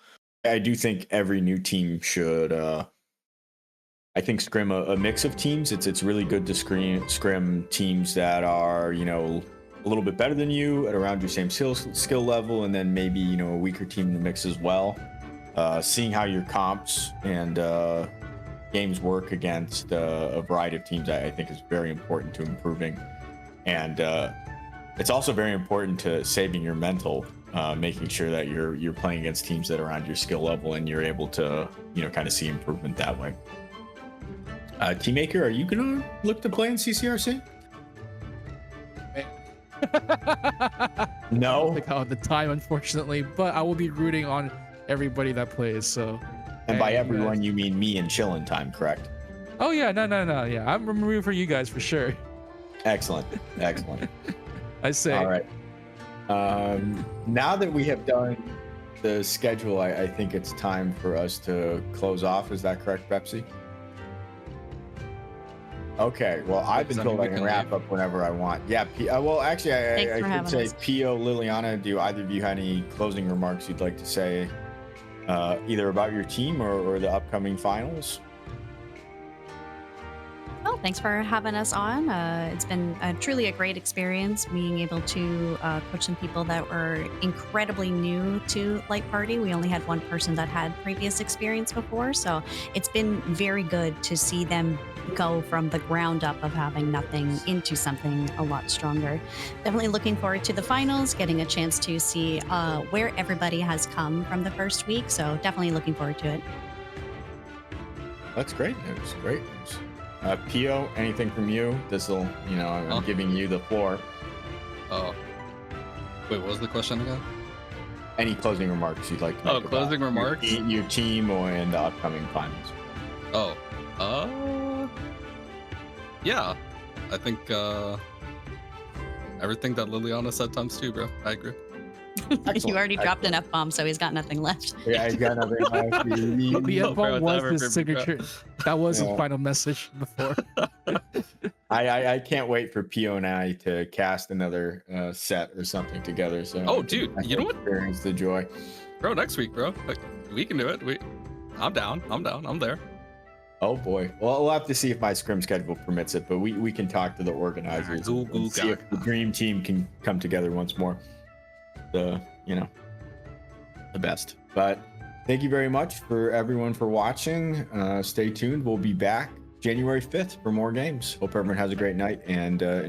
I do think every new team should, I think, scrim a mix of teams. It's really good to scrim teams that are a little bit better than you at around your same skill level, and then maybe a weaker team in the mix as well. Seeing how your comps and games work against a variety of teams, I think, is very important to improving. And it's also very important to saving your mental, making sure that you're playing against teams that are around your skill level, and you're able to kind of see improvement that way. Teammaker, are you gonna look to play in CCRC? No, I don't have the time, unfortunately, but I will be rooting on everybody that plays. So, and by everyone, you mean me and Chillin' Time, correct? Oh yeah, no, yeah, I'm rooting for you guys for sure. Excellent. I say. All right. Now that we have done the schedule, I think it's time for us to close off. Is that correct, Pepsi? Okay, well, I've been told I can wrap up whenever I want. Yeah, well, actually, I could say Pio, Liliana, do either of you have any closing remarks you'd like to say, either about your team or the upcoming finals? Well, thanks for having us on. It's been truly a great experience being able to coach some people that were incredibly new to Light Party. We only had one person that had previous experience before, so it's been very good to see them go from the ground up of having nothing into something a lot stronger. Definitely looking forward to the finals, getting a chance to see where everybody has come from the first week, so definitely looking forward to it. That's great news. Great news. Pio, anything from you? This'll, I'm giving you the floor. Oh. Wait, what was the question again? Any closing remarks you'd like to make? Closing remarks? Your team or in the upcoming finals? Yeah. I think everything that Liliana said times 2, bro. I agree. You already dropped an F-bomb, so he's got nothing left. Yeah, he's got nothing left. The F-bomb was his signature. That was his final message before. I can't wait for Pio and I to cast another set or something together. So Oh, dude, you know what? Experience the joy. Bro, next week, bro. We can do it. I'm down. I'm there. Oh boy. Well, we'll have to see if my scrim schedule permits it, but we can talk to the organizers and see if the dream team can come together once more. The best. But thank you very much for everyone for watching. Stay tuned. We'll be back January 5th for more games. Hope everyone has a great night and